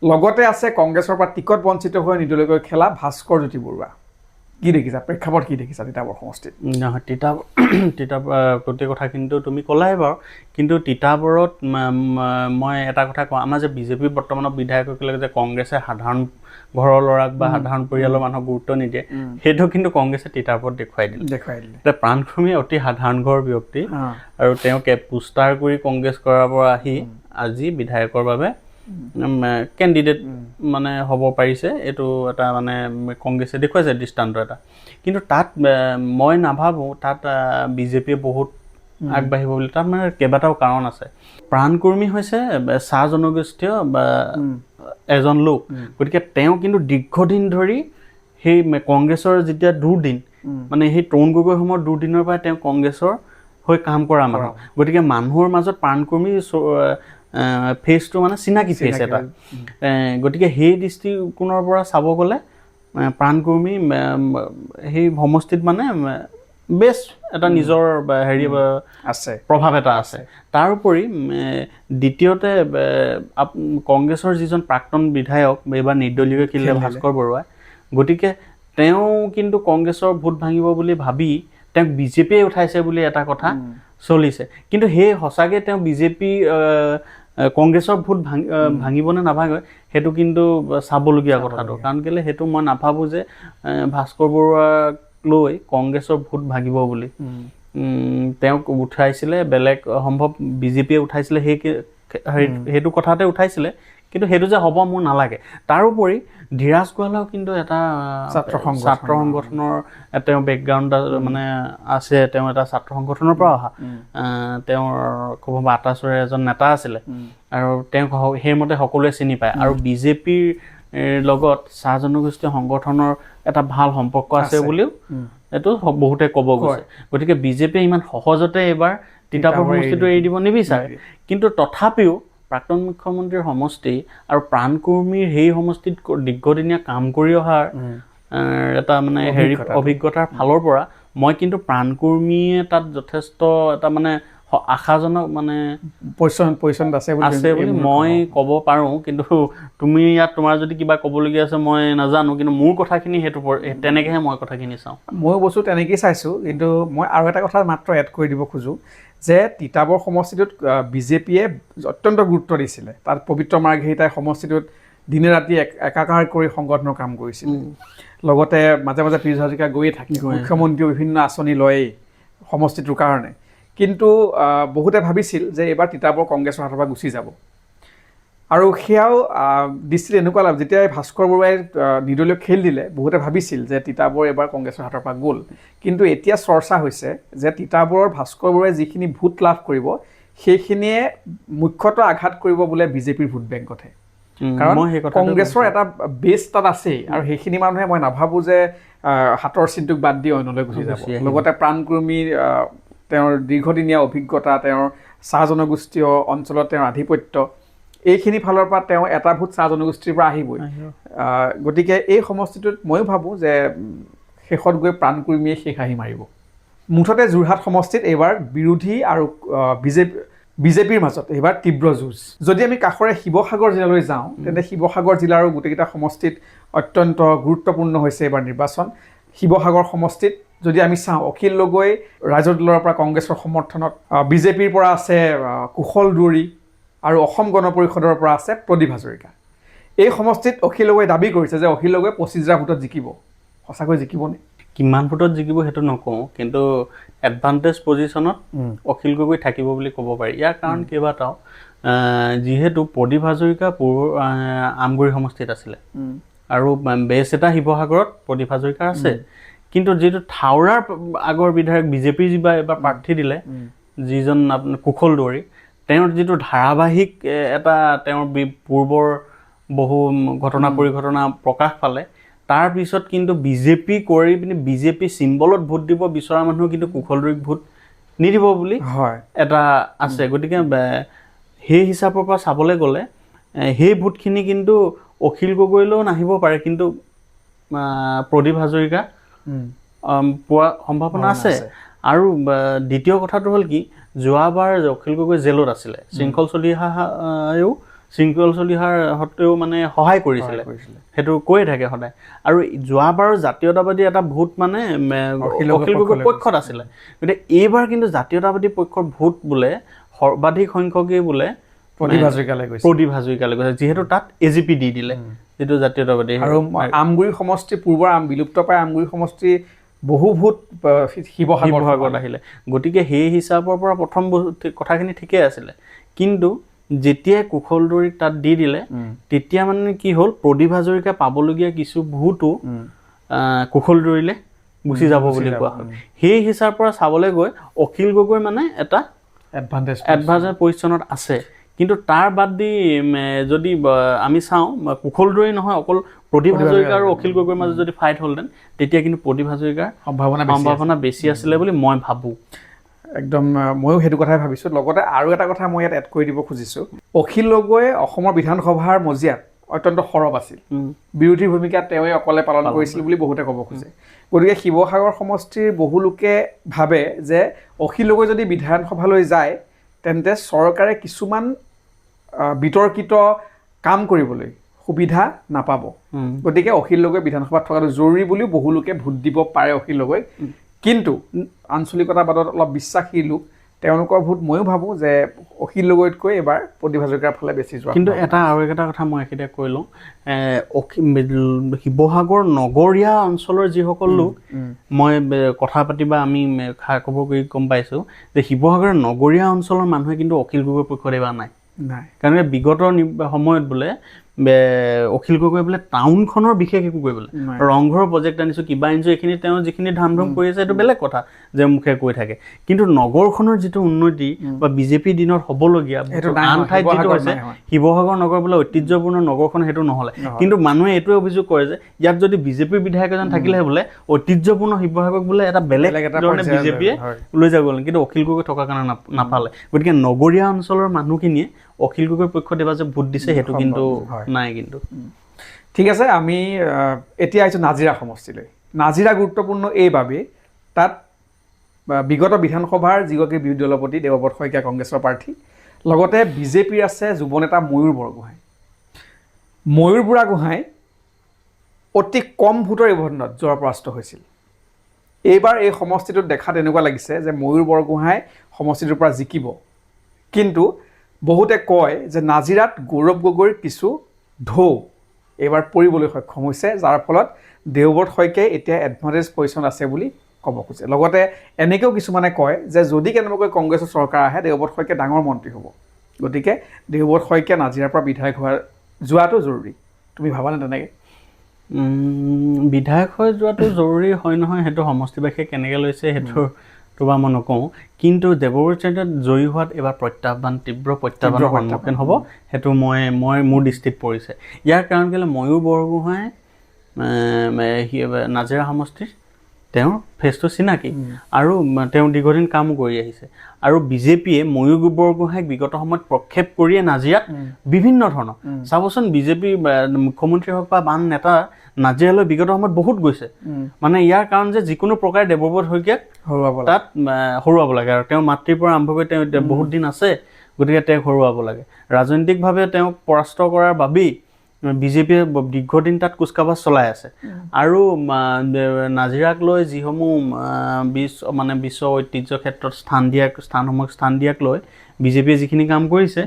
লগতে আছে কংগ্ৰেছৰ পৰা টিকট বঞ্চিত হৈ নিৰ্দলীয়কৈ খেলা ভাস্কৰ জ্যোতি বৰুৱা কি দেখিছা প্ৰেক্ষাপট কি দেখিছা তিতাবৰ সমষ্টিত নহয় গোটেই কথা কিন্তু তুমি ক'লাই বাৰু কিন্তু তিতাবৰত মই এটা কথা কওঁ আমাৰ যে বিজেপি বৰ্তমানৰ বিধায়কসকলে যে কংগ্ৰেছে সাধাৰণ ঘৰৰ ল'ৰাক বা সাধাৰণ পৰিয়ালৰ মানুহক গুৰুত্ব নিদিয়ে সেইটো কিন্তু কংগ্ৰেছে তিতাবৰত দেখুৱাই দিলে এতিয়া প্ৰাণকুৰ্মী অতি সাধাৰণ ঘৰৰ ব্যক্তি আৰু তেওঁকে পোষ্টাৰ কৰি কংগ্ৰেছ কৰাৰ পৰা আহি আজি বিধায়কৰ বাবে কেণ্ডিডেট মানে হ'ব পাৰিছে এইটো এটা মানে কংগ্ৰেছে দেখুৱাইছে দৃষ্টান্ত এটা কিন্তু তাত মই নাভাবোঁ তাত বিজেপিয়ে বহুত আগবাঢ়িব বুলি তাত মানে কেইবাটাও কাৰণ আছে প্ৰাণকুৰ্মী হৈছে চাহ জনগোষ্ঠীয় বা এজন লোক গতিকে তেওঁ কিন্তু দীৰ্ঘদিন ধৰি সেই কংগ্ৰেছৰ যেতিয়া দুদিন মানে সেই তৰুণ গগৈ সময়ৰ দুদিনৰ পৰা তেওঁ কংগ্ৰেছৰ হৈ কাম কৰা মানুহ গতিকে মানুহৰ মাজত প্ৰাণকুৰ্মী ফেচটো মানে চিনাকি ফেচ এটা গতিকে সেই দৃষ্টিকোণৰ পৰা চাব গ'লে প্ৰাণকুৰ্মী সেই সমষ্টিত মানে বেষ্ট এটা নিজৰ হেৰি আছে প্ৰভাৱ এটা আছে তাৰোপৰি দ্বিতীয়তে কংগ্ৰেছৰ যিজন প্ৰাক্তন বিধায়ক এইবাৰ নিৰ্দলীয়কৈ খেলিলে ভাস্কৰ বৰুৱাই গতিকে তেওঁ কিন্তু কংগ্ৰেছৰ ভোট ভাঙিব বুলি ভাবি তেওঁক বিজেপিয়ে উঠাইছে বুলি এটা কথা চলিছে কিন্তু সেই সঁচাকৈ তেওঁ বিজেপি কংগ্ৰেছৰ ভোট ভাঙিব নে নাভাঙে সেইটো কিন্তু চাবলগীয়া কথাটো কাৰণ কেলৈ সেইটো মই নাভাবোঁ যে ভাস্কৰ বৰুৱাক লৈ কংগ্ৰেছৰ ভোট ভাঙিব বুলি তেওঁক উঠাইছিলে বেলেগ সম্ভৱ বিজেপিয়ে উঠাইছিলে সেইটো কথাতে উঠাইছিলে কিন্তু সেইটো যে হ'ব মোৰ নালাগে তাৰোপৰি ধীৰাজ গোৱালাও কিন্তু এটা ছাত্ৰ সংগঠনৰ তেওঁ বেকগ্ৰাউণ্ড মানে আছে তেওঁ এটা ছাত্ৰ সংগঠনৰ পৰা অহা তেওঁৰ ক'ব আটাচৰে এজন নেতা আছিলে আৰু তেওঁক সেইমতে সকলোৱে চিনি পায় আৰু বিজেপিৰ লগত চাহ জনগোষ্ঠীয় সংগঠনৰ এটা ভাল সম্পৰ্ক আছে বুলিও এইটো বহুতে ক'ব গৈছে গতিকে বিজেপিয়ে ইমান সহজতে এইবাৰ তিতাবৰ সমষ্টিটো এৰি দিব নিবিচাৰে কিন্তু তথাপিও প্ৰাক্তন মুখ্যমন্ত্ৰীৰ সমষ্টি আৰু প্ৰাণকুৰ্মীৰ সেই সমষ্টিত দীৰ্ঘদিনীয়া কাম কৰি অহাৰ এটা মানে হেৰি অভিজ্ঞতাৰ ফালৰ পৰা মই কিন্তু প্ৰাণকুৰ্মীয়ে তাত যথেষ্ট এটা মানে আশাজনক মানে পজিশ্যন আছে বুলি মই ক'ব পাৰোঁ কিন্তু তুমি ইয়াত তোমাৰ যদি কিবা ক'বলগীয়া আছে মই নাজানো কিন্তু মোৰ কথাখিনি সেইটো তেনেকৈহে মই কথাখিনি চাওঁ ময়ো বস্তু তেনেকৈয়ে চাইছোঁ কিন্তু মই আৰু এটা কথা মাত্ৰ এড কৰি দিব খোজোঁ যে তিতাবৰ সমষ্টিটোত বিজেপিয়ে অত্যন্ত গুৰুত্ব দিছিলে তাত পবিত্ৰ মাৰ্ঘেৰিটাই সমষ্টিটোত দিনে ৰাতি একাকাৰ কৰি সংগঠনৰ কাম কৰিছিল লগতে মাজে মাজে পীযুষ হাজৰিকা গৈয়ে থাকে মুখ্যমন্ত্ৰীয়েও বিভিন্ন আঁচনি লয়েই সমষ্টিটোৰ কাৰণে কিন্তু বহুতে ভাবিছিল যে এইবাৰ তিতাবৰ কংগ্ৰেছৰ হাতৰ পৰা গুচি যাব আৰু সেয়াও দৃষ্টিত এনেকুৱা লাভ যেতিয়া ভাস্কৰ বৰুৱাই নিৰ্দলীয় খেল দিলে বহুতে ভাবিছিল যে তিতাবৰ এবাৰ কংগ্ৰেছৰ হাতৰ পৰা গ'ল কিন্তু এতিয়া চৰ্চা হৈছে যে তিতাবৰৰ ভাস্কৰ বৰুৱাই যিখিনি ভোট লাভ কৰিব সেইখিনিয়ে মুখ্যতঃ আঘাত কৰিব বোলে বিজেপিৰ ভোট বেংকতহে কাৰণ কংগ্ৰেছৰ এটা বেছ তাত আছেই আৰু সেইখিনি মানুহে মই নাভাবোঁ যে হাতৰ চিনটোক বাদ দি অন্যলৈ গুচি যাব লগতে প্ৰাণকুৰ্মীৰ তেওঁৰ দীৰ্ঘদিনীয়া অভিজ্ঞতা তেওঁৰ চাহ জনগোষ্ঠীয় অঞ্চলত তেওঁৰ আধিপত্য এইখিনি ফালৰ পৰা তেওঁ এটা ভোট চাহ জনগোষ্ঠীৰ পৰা আহিবই গতিকে এই সমষ্টিটোত ময়ো ভাবোঁ যে শেষত গৈ প্ৰাণকুৰ্মীয়ে শেষ হাঁহি মাৰিব মুঠতে যোৰহাট সমষ্টিত এইবাৰ বিৰোধী আৰু বিজেপিৰ মাজত এইবাৰ তীব্ৰ যুঁজ যদি আমি কাষৰে শিৱসাগৰ জিলালৈ যাওঁ তেন্তে শিৱসাগৰ জিলাৰো গোটেইকেইটা সমষ্টিত অত্যন্ত গুৰুত্বপূৰ্ণ হৈছে এইবাৰ নিৰ্বাচন শিৱসাগৰ সমষ্টিত যদি আমি চাওঁ অখিল গগৈ ৰাইজৰ দলৰ পৰা কংগ্ৰেছৰ সমৰ্থনত বিজেপিৰ পৰা আছে কুশল দুৱৰী আৰু অসম গণ পৰিষদৰ পৰা আছে প্ৰদীপ হাজৰিকা এই সমষ্টিত অখিল গগৈয়ে দাবী কৰিছে যে অখিল গগৈ 25,000 ভোটত জিকিব সঁচাকৈ জিকিবনে কিমান ভোটত জিকিব সেইটো নকওঁ কিন্তু এডভান্টেজ পজিশ্যনত অখিল গগৈ থাকিব বুলি ক'ব পাৰি ইয়াৰ কাৰণ কেইবাটাও যিহেতু প্ৰদীপ হাজৰিকা আমগুৰি সমষ্টিত আছিলে আৰু বেছ এটা শিৱসাগৰত প্ৰদীপ হাজৰিকাৰ আছে কিন্তু যিটো থাউৰাৰ আগৰ বিধায়ক বিজেপিৰ যিবা এবাৰ প্ৰাৰ্থী দিলে যিজন আপোনাৰ কুশল দুৱৰী তেওঁৰ যিটো ধাৰাবাহিক এটা তেওঁৰ পূৰ্বৰ বহু ঘটনা পৰিঘটনা প্ৰকাশ পালে তাৰপিছত কিন্তু বিজেপি কৰি পিনি বিজেপি চিম্বলত ভোট দিব বিচৰা মানুহ কিন্তু কুশল দুৱৰীক ভোট নিদিব বুলি এটা আছে গতিকে সেই হিচাপৰ পৰা চাবলৈ গ'লে সেই ভোটখিনি কিন্তু অখিল গগৈলৈও নাহিব পাৰে কিন্তু প্ৰদীপ হাজৰিকা পোৱা সম্ভাৱনা আছে। আৰু দ্বিতীয় কথাটো হ'ল কি, যোৱাবাৰ অখিল গগৈ জেলত আছিলে, শৃংখল চলিহাৰ সত্বেও মানে সহায় কৰিছিলে, সেইটো কৈয়ে থাকে সদায়। আৰু যোৱাবাৰ জাতীয়তাবাদী এটা ভোট মানে অখিল গগৈৰ পক্ষত আছিলে, গতিকে এইবাৰ কিন্তু জাতীয়তাবাদী পক্ষৰ ভোট বোলে সৰ্বাধিক সংখ্যকেই বোলে প্ৰদীপ হাজৰিকালৈ গৈছে, যিহেতু তাত AGP দি দিলে, যিটো জাতীয়তাবাদী। আৰু আমগুৰি সমষ্টি, পূৰ্বৰ বিলুপ্ত প্ৰায় আমগুৰি সমষ্টি বহু ভোট শিৱসাগৰত আহিলে, গতিকে সেই হিচাপৰ পৰা প্ৰথম কথাখিনি ঠিকেই আছিলে। কিন্তু যেতিয়াই কুশলদৰীক তাত দি দিলে, তেতিয়া মানে কি হ'ল, প্ৰদীপ হাজৰিকা পাবলগীয়া কিছু ভোটো কুশলদৰীলৈ গুচি যাব বুলি কোৱা হ'ল। সেই হিচাপৰ পৰা চাবলৈ গৈ অখিল গগৈ মানে এটা এডভান্টেজ পজিশ্যনত আছে। কিন্তু তাৰ বাদ দি যদি আমি চাওঁ, কুশলদৰী নহয়, অকল প্ৰদীপ হাজৰিকা আৰু অখিল গগৈৰ মাজত যদি ফাইট হ'লহেঁতেন, তেতিয়া কিন্তু প্ৰদীপ হাজৰিকাৰ সম্ভাৱনা বেছি আছিলে বুলি মই ভাবোঁ। একদম ময়ো সেইটো কথাই ভাবিছোঁ। লগতে আৰু এটা কথা মই ইয়াত এড কৰি দিব খুজিছোঁ, অখিল গগৈয়ে অসমৰ বিধানসভাৰ মজিয়াত অত্যন্ত সৰব আছিল, বিৰোধী ভূমিকা তেওঁৱে অকলে পালন কৰিছিল বুলি বহুতে ক'ব খোজে। গতিকে শিৱসাগৰ সমষ্টিৰ বহু লোকে ভাবে যে অখিল গগৈ যদি বিধানসভালৈ যায়, তেন্তে চৰকাৰে কিছুমান বিতৰ্কিত কাম কৰিবলৈ সুবিধা নাপাব। গতিকে অখিল গগৈ বিধানসভাত থকাটো জৰুৰী বুলিও বহু লোকে ভোট দিব পাৰে অখিল গগৈক। কিন্তু আঞ্চলিকতাবাদত অলপ বিশ্বাসী লোক, তেওঁলোকৰ ভোট ময়ো ভাবোঁ যে অখিল গগৈতকৈ এবাৰ প্ৰদীপ হাজৰিকাৰ ফালে বেছি যোৱা। কিন্তু আৰু এটা কথা মই এতিয়া কৈ লওঁ, শিৱসাগৰ নগৰীয়া অঞ্চলৰ যিসকল লোক মই কথা পাতি বা আমি খা খবৰ কৰি গম পাইছোঁ যে শিৱসাগৰৰ নগৰীয়া অঞ্চলৰ মানুহে কিন্তু অখিল গগৈৰ পক্ষত এবাৰ নাই। কাৰণ বিগত সময়ত বোলে অখিল গগৈ বোলে টাউনখনৰ বিশেষ একো কৰিবলৈ, ৰংঘৰৰ প্ৰজেক্ট আনিছোঁ, কিবা আনিছোঁ, এইখিনি তেওঁ যিখিনি ধাম ধুম কৰি আছে, এইটো বেলেগ কথা যে মুখে কৈ থাকে। কিন্তু নগৰখনৰ যিটো উন্নতি বা বিজেপি দিনত হ'বলগীয়া আন ঠাইত যিটো হৈছে, শিৱসাগৰ নগৰ বোলে ঐতিহ্যপূৰ্ণ নগৰখন সেইটো নহ'লে। কিন্তু মানুহে এইটোৱে অভিযোগ কৰে যে ইয়াত যদি বিজেপিৰ বিধায়ক এজন থাকিলেহে বোলে ঐতিহ্যপূৰ্ণ শিৱসাগৰক বোলে এটা বেলেগ ধৰণে বিজেপিয়ে লৈ যাব গ'ল, কিন্তু অখিল গগৈ থকাৰ কাৰণে নাপালে। গতিকে নগৰীয়া অঞ্চলৰ মানুহখিনিয়ে অখিল গগৈৰ পক্ষত এবাৰ যে ভোট দিছে, সেইটো কিন্তু নাই। কিন্তু ঠিক আছে, আমি এতিয়া আহিছোঁ নাজিৰা সমষ্টিলৈ। নাজিৰা গুৰুত্বপূৰ্ণ এইবাবেই, তাত বিগত বিধানসভাৰ যিগৰাকী বিৰোধী দলপতি দেৱব্ৰত শইকীয়া কংগ্ৰেছৰ প্ৰাৰ্থী, লগতে বিজেপিৰ আছে যুৱ নেতা ময়ূৰ বৰগোহাঁই। ময়ূৰ বুঢ়াগোহাঁই অতি কম ভোটৰ ব্যৱধানত যোৱাৰ পৰাস্ত হৈছিল। এইবাৰ এই সমষ্টিটোত দেখাত এনেকুৱা লাগিছে যে ময়ূৰ বৰগোহাঁই সমষ্টিটোৰ পৰা জিকিব। কিন্তু বহুতে কয় যে নাজিৰাত গৌৰৱ গগৈৰ কিছু ঢৌ এইবাৰ পৰিবলৈ সক্ষম হৈছে, যাৰ ফলত দেৱব্ৰত শইকীয়াই এতিয়া এডভান্টেজ পজিশ্যন আছে বুলি ক'ব খোজে। লগতে এনেকৈও কিছুমানে কয় যে যদি কেনেবাকৈ কংগ্ৰেছৰ চৰকাৰ আহে, দেৱব্ৰত শইকীয়া ডাঙৰ মন্ত্ৰী হ'ব। গতিকে দেৱব্ৰত শইকীয়া নাজিৰাৰ পৰা বিধায়ক যোৱাটো জৰুৰী। তুমি ভাবানে তেনেকৈ? বিধায়ক হৈ যোৱাটো জৰুৰী হয় নহয়, সেইটো সমষ্টিবাসীয়ে কেনেকৈ লৈছে সেইটো বা মই নকওঁ। কিন্তু দেৱব্ৰত শইকীয়াত জয়ী হোৱাত এইবাৰ তীব্ৰ প্ৰত্যাহ্বানৰ সন্মুখীন হ'ব, সেইটো মোৰ দৃষ্টিত পৰিছে। ইয়াৰ কাৰণ কেলৈ, ময়ূৰ বৰগোহাঁই নাজিৰা সমষ্টিৰ তেওঁৰ ফেচটো চিনাকি, আৰু তেওঁ দীৰ্ঘদিন কামো কৰি আহিছে। আৰু বিজেপিয়ে ময়ূৰ বৰগোহাঁইক বিগত সময়ত প্ৰক্ষেপ কৰিয়ে নাজিৰাত বিভিন্ন ধৰণৰ, চাবচোন বিজেপিৰ মুখ্যমন্ত্ৰী হওক বা আন নেতা নাজিৰালৈ বিগত সময়ত বহুত গৈছে। মানে ইয়াৰ কাৰণ যে যিকোনো প্ৰকাৰে দেৱব্ৰত শইকীয়াক তাত হৰুৱাব লাগে, আৰু তেওঁৰ মাতৃৰ পৰা আৰম্ভ কৰি তেওঁ বহুত দিন আছে, গতিকে তেওঁক হৰুৱাব লাগে। ৰাজনৈতিকভাৱে তেওঁক পৰাস্ত কৰাৰ বাবেই বিজেপিয়ে দীৰ্ঘদিন তাত কুচকাৱাজ চলাই আছে। আৰু নাজিৰাক লৈ যিসমূহ বিশ্ব ঐতিহ্য ক্ষেত্ৰত স্থান দিয়াক লৈ বিজেপিয়ে যিখিনি কাম কৰিছে,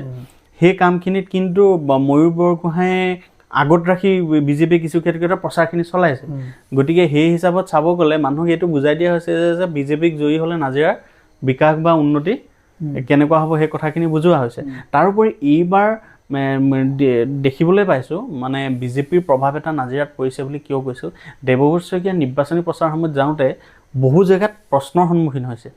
সেই কামখিনিত কিন্তু ময়ূৰ বৰগোহাঁয়ে আগত ৰাখি বিজেপিয়ে কিছু ক্ষেত্ৰত প্ৰচাৰখিনি চলাইছে। গতিকে সেই হিচাপত চাব গ'লে মানুহক এইটো বুজাই দিয়া হৈছে যে বিজেপিক জয়ী হ'লে নাজিৰাৰ বিকাশ বা উন্নতি কেনেকুৱা হ'ব সেই কথাখিনি বুজোৱা হৈছে। তাৰোপৰি এইবাৰ দেখিবলৈ পাইছোঁ, মানে বিজেপিৰ প্ৰভাৱ এটা নাজিৰাত পৰিছে বুলি কিয় কৈছোঁ, দেৱব্ৰত শইকীয়া নিৰ্বাচনী প্ৰচাৰ সময়ত যাওঁতে বহু জেগাত প্ৰশ্নৰ সন্মুখীন হৈছে।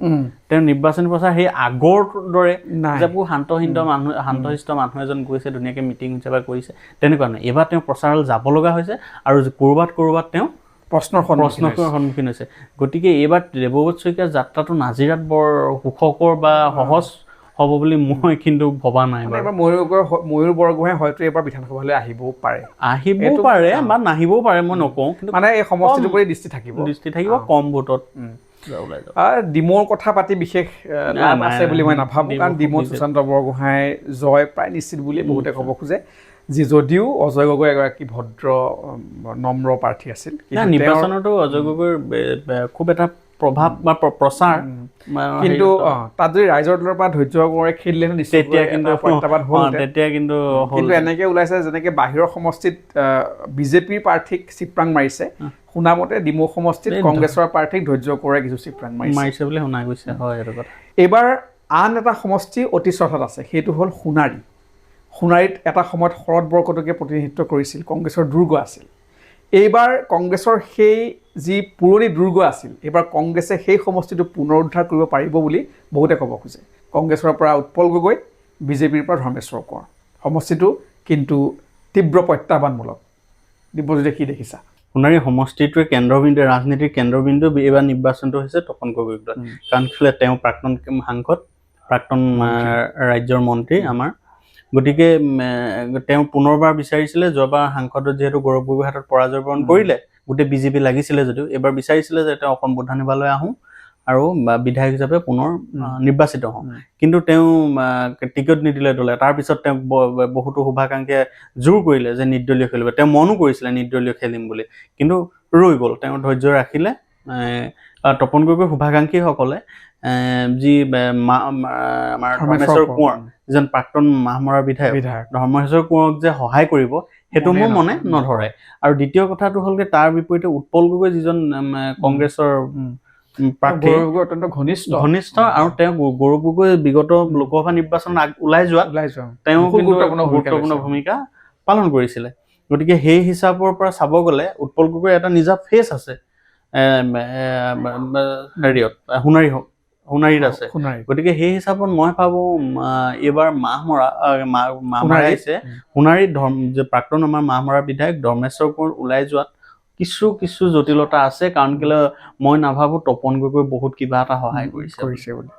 তেওঁ নিৰ্বাচনী প্ৰচাৰ সেই আগৰ দৰে যে বহু শান্তশিষ্ট মানুহ এজন গৈছে, ধুনীয়াকৈ মিটিং হিচাপে কৰিছে, তেনেকুৱা নহয়। এইবাৰ তেওঁ প্ৰচাৰলৈ যাব লগা হৈছে, আৰু ক'ৰবাত তেওঁ প্ৰশ্নৰ সন্মুখীন হৈছে। গতিকে এইবাৰ দেৱব্ৰত শইকীয়াৰ যাত্ৰাটো নাজিৰাত বৰ সুখকৰ বা সহজ হ'ব বুলি মই কিন্তু ভবা নাই মানে বাৰু। এবাৰ ময়ূৰ বৰগোহাঁই হয়তো এবাৰ বিধানসভালৈ আহিবও পাৰে, আহিবও পাৰে বা নাহিবও পাৰে, মই নকওঁ, কিন্তু মানে এই সমষ্টিটোৰ প্ৰতি দৃষ্টি থাকিব কম ভোটত ওলাই যাব। ডিমৌৰ কথা পাতি বিশেষ লাভ আছে বুলি মই নাভাবোঁ, কাৰণ ডিমৌত সুশান্ত বৰগোহাঁই জয় প্ৰায় নিশ্চিত বুলিয়ে বহুতে ক'ব খোজে, যদিও অজয় গগৈ এগৰাকী ভদ্ৰ নম্ৰ প্ৰাৰ্থী আছিল। নিৰ্বাচনতো অজয় গগৈৰ খুব এটা প্ৰভাৱ বা প্ৰচাৰ, কিন্তু তাত যদি ৰাইজৰ দলৰ পৰা ধৈৰ্য গগৈৰে খেলিলে তেতিয়া কিন্তু এনেকে ওলাইছে যেনেকে বাহিৰৰ সমষ্টিত বিজেপিৰ প্ৰাৰ্থীক চিপৰাং মাৰিছে, শুনামতে ডিমৌ সমষ্টিত কংগ্ৰেছৰ প্ৰাৰ্থীক ধৈৰ্য গগৈৰে কিছু চিপৰাং মাৰিছে বুলি শুনা গৈছে। হয়, এইটো কথা। এইবাৰ আন এটা সমষ্টি অতি চৰ্চাত আছে, সেইটো হ'ল সোণাৰী। সোণাৰীত এটা সময়ত শৰৎ বৰকটকীয়ে প্ৰতিনিধিত্ব কৰিছিল, কংগ্ৰেছৰ দুৰ্গ আছিল। এইবাৰ কংগ্ৰেছৰ সেই যি পুৰণি দুৰ্গ আছিল, এইবাৰ কংগ্ৰেছে সেই সমষ্টিটো পুনৰুদ্ধাৰ কৰিব পাৰিব বুলি বহুতে ক'ব খোজে। কংগ্ৰেছৰ পৰা উৎপল গগৈ, বিজেপিৰ পৰা ধৰ্মেশ্বৰ কোঁৱৰ। সমষ্টিটো কিন্তু তীব্ৰ প্ৰত্যাহ্বানমূলক। দিব্যজ্যোতি, কি দেখিছা? সোণাৰী সমষ্টিটোৱে ৰাজনীতিৰ কেন্দ্ৰবিন্দু এইবাৰ নিৰ্বাচনটো হৈছে তপন গগৈক লৈ, কাৰণ তেওঁ প্ৰাক্তন সাংসদ, প্ৰাক্তন ৰাজ্যৰ মন্ত্ৰী আমাৰ। গতিকে তেওঁ পুনৰবাৰ বিচাৰিছিলে, যোৱাবাৰ সাংসদত যিহেতু গৌৰৱ গগৈৰ হাতত পৰাজয় বৰণ কৰিলে, গোটেই বিজেপি লাগিছিলে যদিও এইবাৰ বিচাৰিছিলে যে তেওঁ অসম বোধানিবালৈ আহোঁ আৰু বিধায়ক হিচাপে পুনৰ নিৰ্বাচিত হওঁ। কিন্তু তেওঁ টিকট নিদিলে দলে। তাৰপিছত তেওঁক বহুতো শুভাকাংক্ষীয়ে জোৰ কৰিলে যে নিৰ্দলীয় খেলিব, তেওঁ মনো কৰিছিলে নিৰ্দলীয় খেলিম বুলি, কিন্তু ৰৈ গ'ল, তেওঁ ধৈৰ্য ৰাখিলে। তপন গগৈৰ শুভাকাংক্ষীসকলে যি আমাৰ ধৰ্মেশ্বৰ কোঁৱৰ, যিজন প্ৰাক্তন মাহমৰা বিধায়ক, ধৰ্মেশ্বৰ কোঁৱৰক যে সহায় কৰিব সেইটো মোৰ মনে নধৰে। আৰু দ্বিতীয় কথাটো হ'ল যে তাৰ বিপৰীতে উৎপল গগৈ, যিজন কংগ্ৰেছৰ প্ৰাৰ্থী, অত্যন্ত ঘনিষ্ঠ, আৰু তেওঁ গৌৰৱ গগৈ বিগত লোকসভা নিৰ্বাচনত ওলাই যোৱাত তেওঁ গুৰুত্বপূৰ্ণ ভূমিকা পালন কৰিছিলে। গতিকে সেই হিচাপৰ পৰা চাব গ'লে উৎপল গগৈৰ এটা নিজা ফেচ আছে সোণাৰীত আছে। গতিকে সেই হিচাপত মই ভাবোঁ এইবাৰ মাহমৰা আহিছে, সোণাৰীত প্ৰাক্তন আমাৰ মাহমৰা বিধায়ক ধৰ্মেশ্বৰ কোঁৱৰ ওলাই যোৱাত কিছু জটিলতা আছে, কাৰণ কেলৈ মই নাভাবোঁ তপন গগৈ বহুত কিবা এটা সহায় কৰিছে বুলি।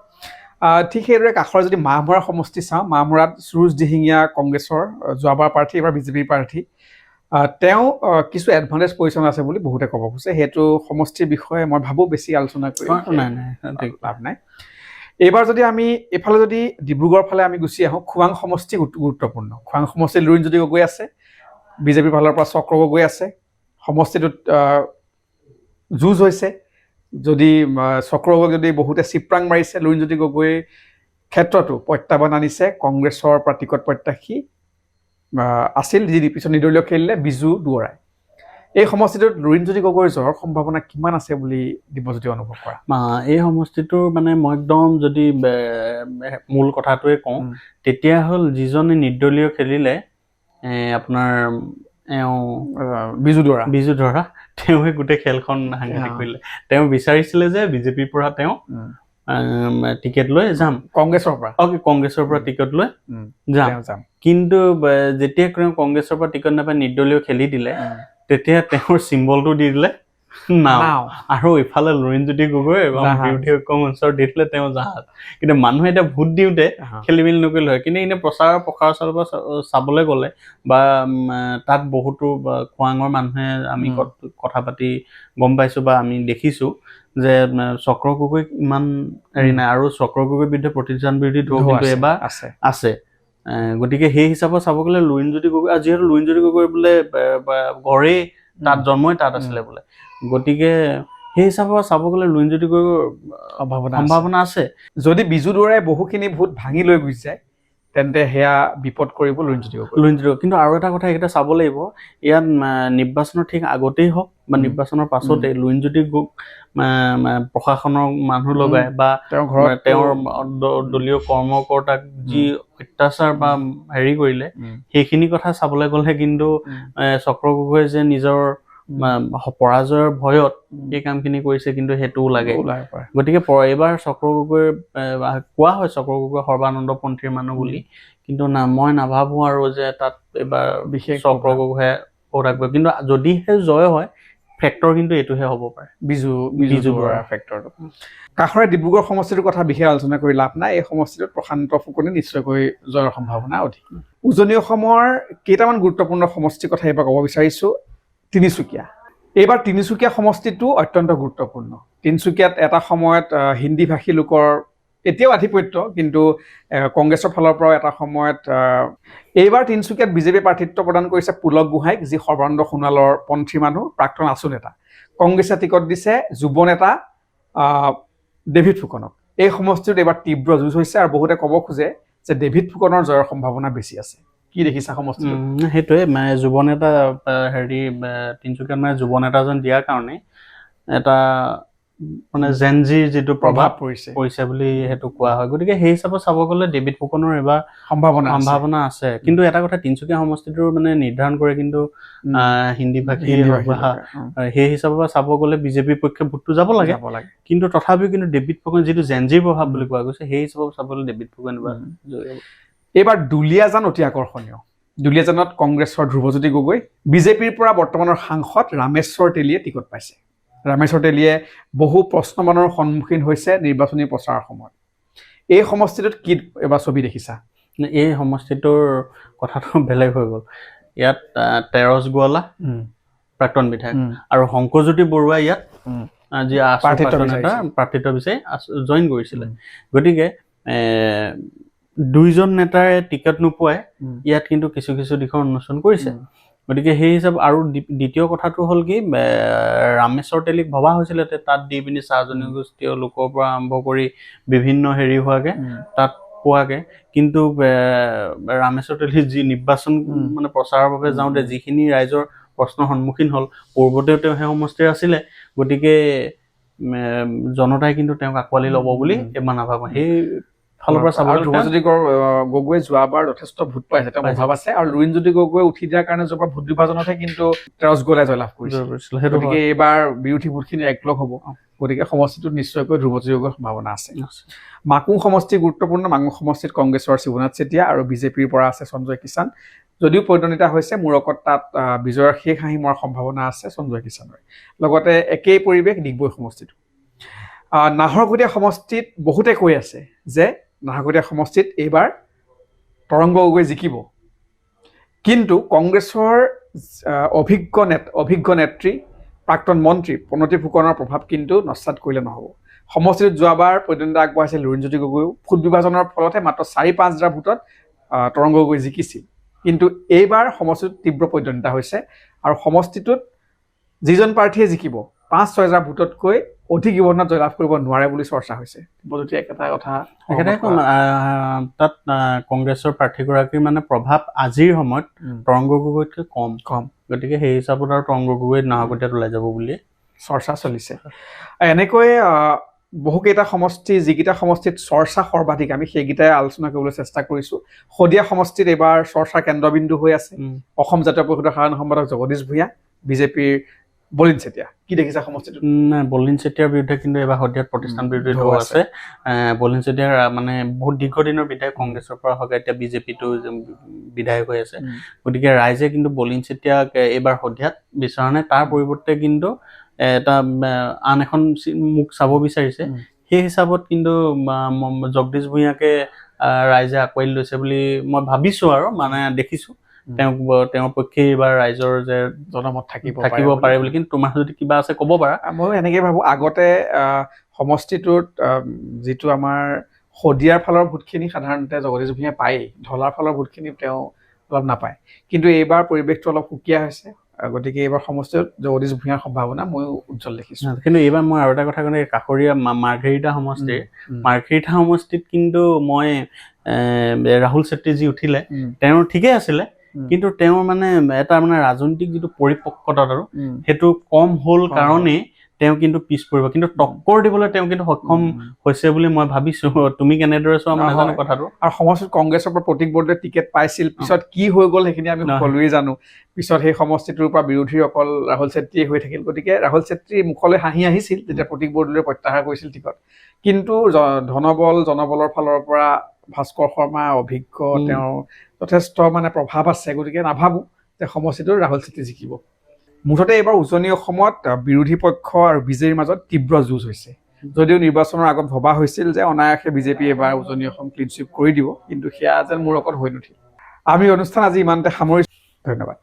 ঠিক সেইদৰে কাষৰ যদি মাহমৰা সমষ্টি চাওঁ, মাহমৰাত সুৰুজ দিহিঙীয়া কংগ্ৰেছৰ যোৱাবাৰ প্ৰাৰ্থী, এইবাৰ বিজেপিৰ প্ৰাৰ্থী। তেওঁ কিছু এডভান্টেজ পজিশ্যন আছে বুলি বহুতে ক'ব খোজে। সেইটো সমষ্টিৰ বিষয়ে মই ভাবোঁ বেছি আলোচনা কৰি লাভ নাই। এইবাৰ যদি আমি এইফালে যদি ডিব্ৰুগড় ফালে আমি গুচি আহোঁ, খোৱাং সমষ্টি গুৰুত্বপূৰ্ণ। খোৱাং সমষ্টিত লুৰিণজ্যোতি গগৈ আছে, বিজেপিৰ ফালৰ পৰা চক্ৰ গগৈ আছে। সমষ্টিটোত যুঁজ হৈছে, যদি চক্ৰ গগৈক যদি বহুতে চিপৰাং মাৰিছে, লুৰিণজ্যোতি গগৈৰ ক্ষেত্ৰতো প্ৰত্যাহ্বান আনিছে কংগ্ৰেছৰ পৰা টিকট প্ৰত্যাশী আছিল, যি পিছত নিৰ্দলীয় খেলিলে বিজু দুৱৰাই। এই সমষ্টিটোত লুৰিণজ্যোতি গগৈৰ জয়ৰ সম্ভাৱনা কিমান আছে বুলি দিব্যজ্যোতি অনুভৱ কৰা? এই সমষ্টিটোৰ মানে মই একদম যদি মূল কথাটোৱে কওঁ, তেতিয়া হ'ল যিজনে নিৰ্দলীয় খেলিলে আপোনাৰ বিজু দুৱৰা, তেওঁৱে গোটেই খেলখন সাংঘাতিক কৰিলে। তেওঁ বিচাৰিছিলে যে বিজেপিৰ পৰা তেওঁ টিকেট লৈ যাম, কংগ্ৰেছৰ পৰা টিকট লৈ যাম, কিন্তু যেতিয়া কংগ্ৰেছৰ পৰা টিকট নাপাই নিৰ্দলীয় খেলি দিলে, তেতিয়া তেওঁৰ চিম্বলটো দি দিলে নাও, আৰু ইফালে লুৰিণজ্যোতি গগৈ এবং বিৰোধী ঐক্য মঞ্চৰ দি দিলে তেওঁ জাহাজ। কিন্তু মানুহে এতিয়া ভোট দিওঁতে খেলি মেলি নকৰিলে হয়। কিন্তু এনে প্ৰচাৰ চাবলৈ গ'লে বা তাত বহুতো খোৱাঙৰ মানুহে আমি কথা পাতি গম পাইছোঁ বা আমি দেখিছোঁ যে চক্ৰ গগৈ ইমান হেৰি নাই, আৰু চক্ৰ গগৈৰ বিৰুদ্ধে প্ৰতিষ্ঠান বিৰোধী ঢৌ কিন্তু এবাৰ আছে। গতিকে সেই হিচাপত চাব গ'লে লুৰিণজ্যোতি গগৈ, যিহেতু লুৰিণজ্যোতি গগৈ বোলে ঘৰেই তাত জন্মই তাত আছিলে বোলে, গতিকে সেই হিচাপত চাব গ'লে লুৰিণজ্যোতি গগৈৰ সম্ভাৱনা আছে। যদি বিজু দুৱৰাই বহুখিনি ভোট ভাঙি লৈ গুচি যায়, তেন্তে সেয়া বিপদ কৰিব লুৰিণজ্যোতি গগৈ। কিন্তু আৰু এটা কথা এইকেইটা চাব লাগিব, ইয়াত নিৰ্বাচনৰ ঠিক আগতেই হওক বা নিৰ্বাচনৰ পাছতে লুৰিণজ্যোতি গগৈক প্ৰশাসনৰ মানুহ লগাই বা তেওঁৰ দলীয় কৰ্মকৰ্তাক যি অত্যাচাৰ বা হেৰি কৰিলে, সেইখিনি কথা চাবলৈ গ'লে কিন্তু চক্ৰ গগৈয়ে যে নিজৰ পৰাজয়ৰ ভয়ত এই কামখিনি কৰিছে, কিন্তু সেইটোও লাগে। গতিকে এইবাৰ চক্ৰ গগৈ কোৱা হয় চক্ৰ গগৈ সৰ্বানন্দপন্থীৰ মানুহ বুলি, কিন্তু মই নাভাবোঁ আৰু যে তাত এইবাৰ বিশেষ চক্ৰ গগৈয়ে ভোট আগবঢ়াব। কিন্তু যদিহে জয় হয়, ফেক্টৰ কিন্তু এইটোহে হ'ব পাৰে বিজু বৰুৱাৰ ফেক্টৰটো। কাষৰে ডিব্ৰুগড় সমষ্টিটোৰ কথা বিশেষ আলোচনা কৰি লাভ নাই। এই সমষ্টিটোত প্ৰশান্ত ফুকনে নিশ্চয়কৈ জয়ৰ সম্ভাৱনা অধিক। উজনি অসমৰ কেইটামান গুৰুত্বপূৰ্ণ সমষ্টিৰ কথা এইবাৰ ক'ব বিচাৰিছোঁ। তিনিচুকীয়া, এইবাৰ তিনিচুকীয়া সমষ্টিটো অত্যন্ত গুৰুত্বপূৰ্ণ। তিনিচুকীয়াত এটা সময়ত হিন্দীভাষী লোকৰ এতিয়াও আধিপত্য, কিন্তু কংগ্ৰেছৰ ফালৰ পৰাও এটা সময়ত এইবাৰ তিনিচুকীয়াত বিজেপি প্ৰাৰ্থিত্ব প্ৰদান কৰিছে পুলক গোহাঁইক, যি সৰ্বানন্দ সোণোৱালৰ পন্থী মানুহ, প্ৰাক্তন আছু নেতা। কংগ্ৰেছে টিকট দিছে যুৱ নেতা ডেভিড ফুকনক। এই সমষ্টিটোত এইবাৰ তীব্ৰ যুঁজ হৈছে আৰু বহুতে ক'ব খোজে যে ডেভিড ফুকনৰ জয়ৰ সম্ভাৱনা বেছি আছে। কি দেখিছা সমষ্টিটোত? সেইটোৱে মানে যুৱ নেতা তিনিচুকীয়াত মানে যুৱ নেতাজন দিয়াৰ কাৰণে এটা মানে জেনজিৰ যিটো প্ৰভাৱ পৰিছে বুলি সেইটো কোৱা হয়। গতিকে সেই হিচাপত চাব গ'লে ডেভিড ফুকনৰ এবাৰ সম্ভাৱনা আছে। কিন্তু এটা কথা, তিনিচুকীয়া সমষ্টিটোৰ মানে নিৰ্ধাৰণ কৰে কিন্তু হিন্দীভাষী, সেই হিচাপৰ পৰা চাব গ'লে বিজেপিৰ পক্ষে ভোটটো যাব লাগে। কিন্তু তথাপিও কিন্তু ডেভিড ফুকন যিটো জেনজিৰ প্ৰভাৱ বুলি কোৱা গৈছে, সেই হিচাপত চাব গ'লে ডেভিড ফুকন এইবাৰ দুলীয়াজান অতি আকৰ্ষণীয়। দুলীয়াজানত কংগ্ৰেছৰ ধ্ৰুৱজ্যোতি গগৈ, বিজেপিৰ পৰা বৰ্তমানৰ সাংসদ ৰামেশ্বৰ তেলীয়ে টিকট পাইছে। ৰামেশ্বৰ তেলীয়ে বহু প্ৰশ্নমানৰ সন্মুখীন হৈছে নিৰ্বাচনী প্ৰচাৰৰ সময়ত। এই সমষ্টিটোত কি এবাৰ ছবি দেখিছা? এই সমষ্টিটোৰ কথাটো বেলেগ হৈ গ'ল। ইয়াত তেৰছ গোৱালা প্ৰাক্তন বিধায়ক আৰু শংকৰজ্যোতি বৰুৱা ইয়াত যি প্ৰাৰ্থিত্ব বিচাৰি জইন কৰিছিলে। গতিকে দুইজন নেতাৰে টিকট নোপোৱাই ইয়াত কিন্তু কিছু কিছু দিশৰ উন্মোচন কৰিছে। গতিকে সেই হিচাপে আৰু দ্বিতীয় কথাটো হ'ল কি, ৰামেশ্বৰ তেলীক ভবা হৈছিলে তাত দি পিনি চাহ জনগোষ্ঠীয় লোকৰ পৰা আৰম্ভ কৰি বিভিন্ন হেৰি হোৱাকে তাত পোৱাকে, কিন্তু ৰামেশ্বৰ তেলীৰ যি নিৰ্বাচন মানে প্ৰচাৰৰ বাবে যাওঁতে যিখিনি ৰাইজৰ প্ৰশ্নৰ সন্মুখীন হ'ল, পূৰ্বতেও তেওঁ সেই সমষ্টিৰ আছিলে। গতিকে জনতাই কিন্তু তেওঁক আঁকোৱালি ল'ব বুলি এবাৰ নাভাবোঁ। সেই ফালৰ পৰা চাব ধ্ৰুৱজ্যোতি গগৈয়ে যোৱাবাৰ যথেষ্ট ভোট পাইছে, তেওঁ প্ৰভাৱ আছে। আৰু লুৰিণজ্যোতি গগৈ উঠি দিয়াৰ কাৰণে যোৱাবাৰ ভোট বিভাজনতহে কিন্তু তেৰছ গোৱালাই জয়লাভ কৰিছিল। গতিকে এইবাৰ বিৰোধী ভোটখিনি একলগ হ'ব। গতিকে সমষ্টিটোত নিশ্চয়কৈ ধ্ৰুৱজ্যোতি গগৈৰ সম্ভাৱনা আছে। মাকুম সমষ্টি গুৰুত্বপূৰ্ণ। মাকুম সমষ্টিত কংগ্ৰেছৰ শিৱনাথ চেতিয়া আৰু বিজেপিৰ পৰা আছে সঞ্জয় কিষাণ। যদিও পৰিণতিতা হৈছে, মূৰকত তাত বিজয়ৰ শেষ হাঁহি মৰাৰ সম্ভাৱনা আছে সঞ্জয় কিষাণৰ। লগতে একেই পৰিৱেশ ডিগবৈ সমষ্টিটো। নাহৰকটীয়া সমষ্টিত বহুতে কৈ আছে যে নাহৰকটীয়া সমষ্টিত এইবাৰ তৰংগ গগৈ জিকিব। কিন্তু কংগ্ৰেছৰ অভিজ্ঞ নেত্ৰী প্ৰাক্তন মন্ত্ৰী প্ৰণতি ফুকনৰ প্ৰভাৱ কিন্তু নস্যাৎ কৰিলে নহ'ব। সমষ্টিটোত যোৱাবাৰ প্ৰতিদ্বন্দ্বিতা আগবঢ়াইছিল লুৰিণজ্যোতি গগৈও। ভোট বিভাজনৰ ফলতহে মাত্ৰ 4-5 হাজাৰ ভোটত তৰংগ গগৈ জিকিছিল। কিন্তু এইবাৰ সমষ্টিটোত তীব্ৰ প্ৰতিদ্বন্দ্বিতা হৈছে আৰু সমষ্টিটোত যিজন প্ৰাৰ্থীয়ে জিকিব 5-6 হাজাৰ ভোটতকৈ অধিক ব্যৱধানত জয়লাভ কৰিব নোৱাৰে বুলি চৰ্চা হৈছে। একেটাই কথা তাত কংগ্ৰেছৰ প্ৰাৰ্থীগৰাকীৰ মানে প্ৰভাৱ আজিৰ সময়ত তৰংগ গগৈতকৈ কম। গতিকে সেই হিচাপত আৰু তৰংগ গগৈ নাহৰকটীয়াত ওলাই যাব বুলি চৰ্চা চলিছে। এনেকৈ বহুকেইটা সমষ্টি, যিকেইটা সমষ্টিত চৰ্চা সৰ্বাধিক, আমি সেইকেইটাই আলোচনা কৰিবলৈ চেষ্টা কৰিছোঁ। শদিয়া সমষ্টিত এইবাৰ চৰ্চাৰ কেন্দ্ৰবিন্দু হৈ আছে অসম জাতীয় পৰিষদৰ সাধাৰণ সম্পাদক জগদীশ ভূঞা, বিজেপিৰ বলিন চেতিয়া। কি দেখিছা সমষ্টিটোত? বলিন চেতিয়াৰ বিৰুদ্ধে কিন্তু এইবাৰ শদিয়াত প্ৰতিষ্ঠান বিৰোধী ঢৌ আছে। বলিন চেতিয়াৰ মানে বহুত দীৰ্ঘদিনৰ বিধায়ক, কংগ্ৰেছৰ পৰা হওক এতিয়া বিজেপিটো বিধায়ক হৈ আছে। গতিকে ৰাইজে কিন্তু বলিন চেতিয়াক এইবাৰ শদিয়াত বিচৰা নাই। তাৰ পৰিৱৰ্তে কিন্তু এটা আন এখন মুখ চাব বিচাৰিছে। সেই হিচাপত কিন্তু জগদীশ ভূঞাকে ৰাইজে আঁকোৱালি লৈছে বুলি মই ভাবিছোঁ আৰু মানে দেখিছোঁ। তেওঁৰ পক্ষে এইবাৰ ৰাইজৰ যে জনমত থাকিব পাৰে বুলি। কিন্তু তোমাৰ যদি কিবা আছে ক'ব পাৰা। মই এনেকৈ ভাবোঁ, আগতে সমষ্টিটোত যিটো আমাৰ শদিয়াৰ ফালৰ ভোটখিনি সাধাৰণতে জগদীশ ভূঞাই পায়েই, ঢলাৰ ফালৰ ভোটখিনি তেওঁ অলপ নাপায়। কিন্তু এইবাৰ পৰিৱেশটো অলপ সুকীয়া হৈছে। গতিকে এইবাৰ সমষ্টিত জগদীশ ভূঞাৰ সম্ভাৱনা ময়ো উজ্জ্বল দেখিছোঁ। কিন্তু এইবাৰ মই আৰু এটা কথা কওঁ, কাষৰীয়া মাৰ্ঘেৰিটা সমষ্টিত কিন্তু মই ৰাহুল চেত্ৰী যি উঠিলে, তেওঁৰ ঠিকেই আছিলে। কিন্তু তেওঁৰ মানে এটা মানে ৰাজনৈতিক যিটো পৰিপক্কতা আৰু সেইটো কম হ'ল কাৰণেই তেওঁ কিন্তু পিছ পৰিব। কিন্তু টক্কৰ দিবলৈ তেওঁ কিন্তু সক্ষম হৈছে বুলি মই ভাবিছোঁ। তুমি কেনেদৰে চোৱা মই নাজানো কথাটো। আৰু সমষ্টিত কংগ্ৰেছৰ পৰা প্ৰতীক বৰদলৈয়ে টিকেট পাইছিল, পিছত কি হৈ গ'ল সেইখিনি আমি সকলোৱে জানো। পিছত সেই সমষ্টিটোৰ পৰা বিৰোধী অকল ৰাহুল চেত্ৰীয়ে হৈ থাকিল। গতিকে ৰাহুল চেত্ৰীৰ মুখলৈ হাঁহি আহিছিল যেতিয়া প্ৰতীক বৰদলৈয়ে প্ৰত্যাহাৰ কৰিছিল টিকট। কিন্তু জনবলৰ ফালৰ পৰা ভাস্কৰ শৰ্মা অভিজ্ঞ, তেওঁৰ যথেষ্ট মানে প্ৰভাৱ আছে। গতিকে নাভাবোঁ যে সমষ্টিটোৰ ৰাহুল চেত্ৰী জিকিব। মুঠতে এইবাৰ উজনি অসমত বিৰোধী পক্ষ আৰু বিজেপিৰ মাজত তীব্ৰ যুঁজ হৈছে। যদিও নিৰ্বাচনৰ আগত ভবা হৈছিল যে অনায়াসে বিজেপি এবাৰ উজনি অসম ক্লিন চুইপ কৰি দিব, কিন্তু সেয়া যেন মোৰ লগত হৈ নুঠিল। আমি অনুষ্ঠান আজি ইমানতে সামৰিছোঁ। ধন্যবাদ।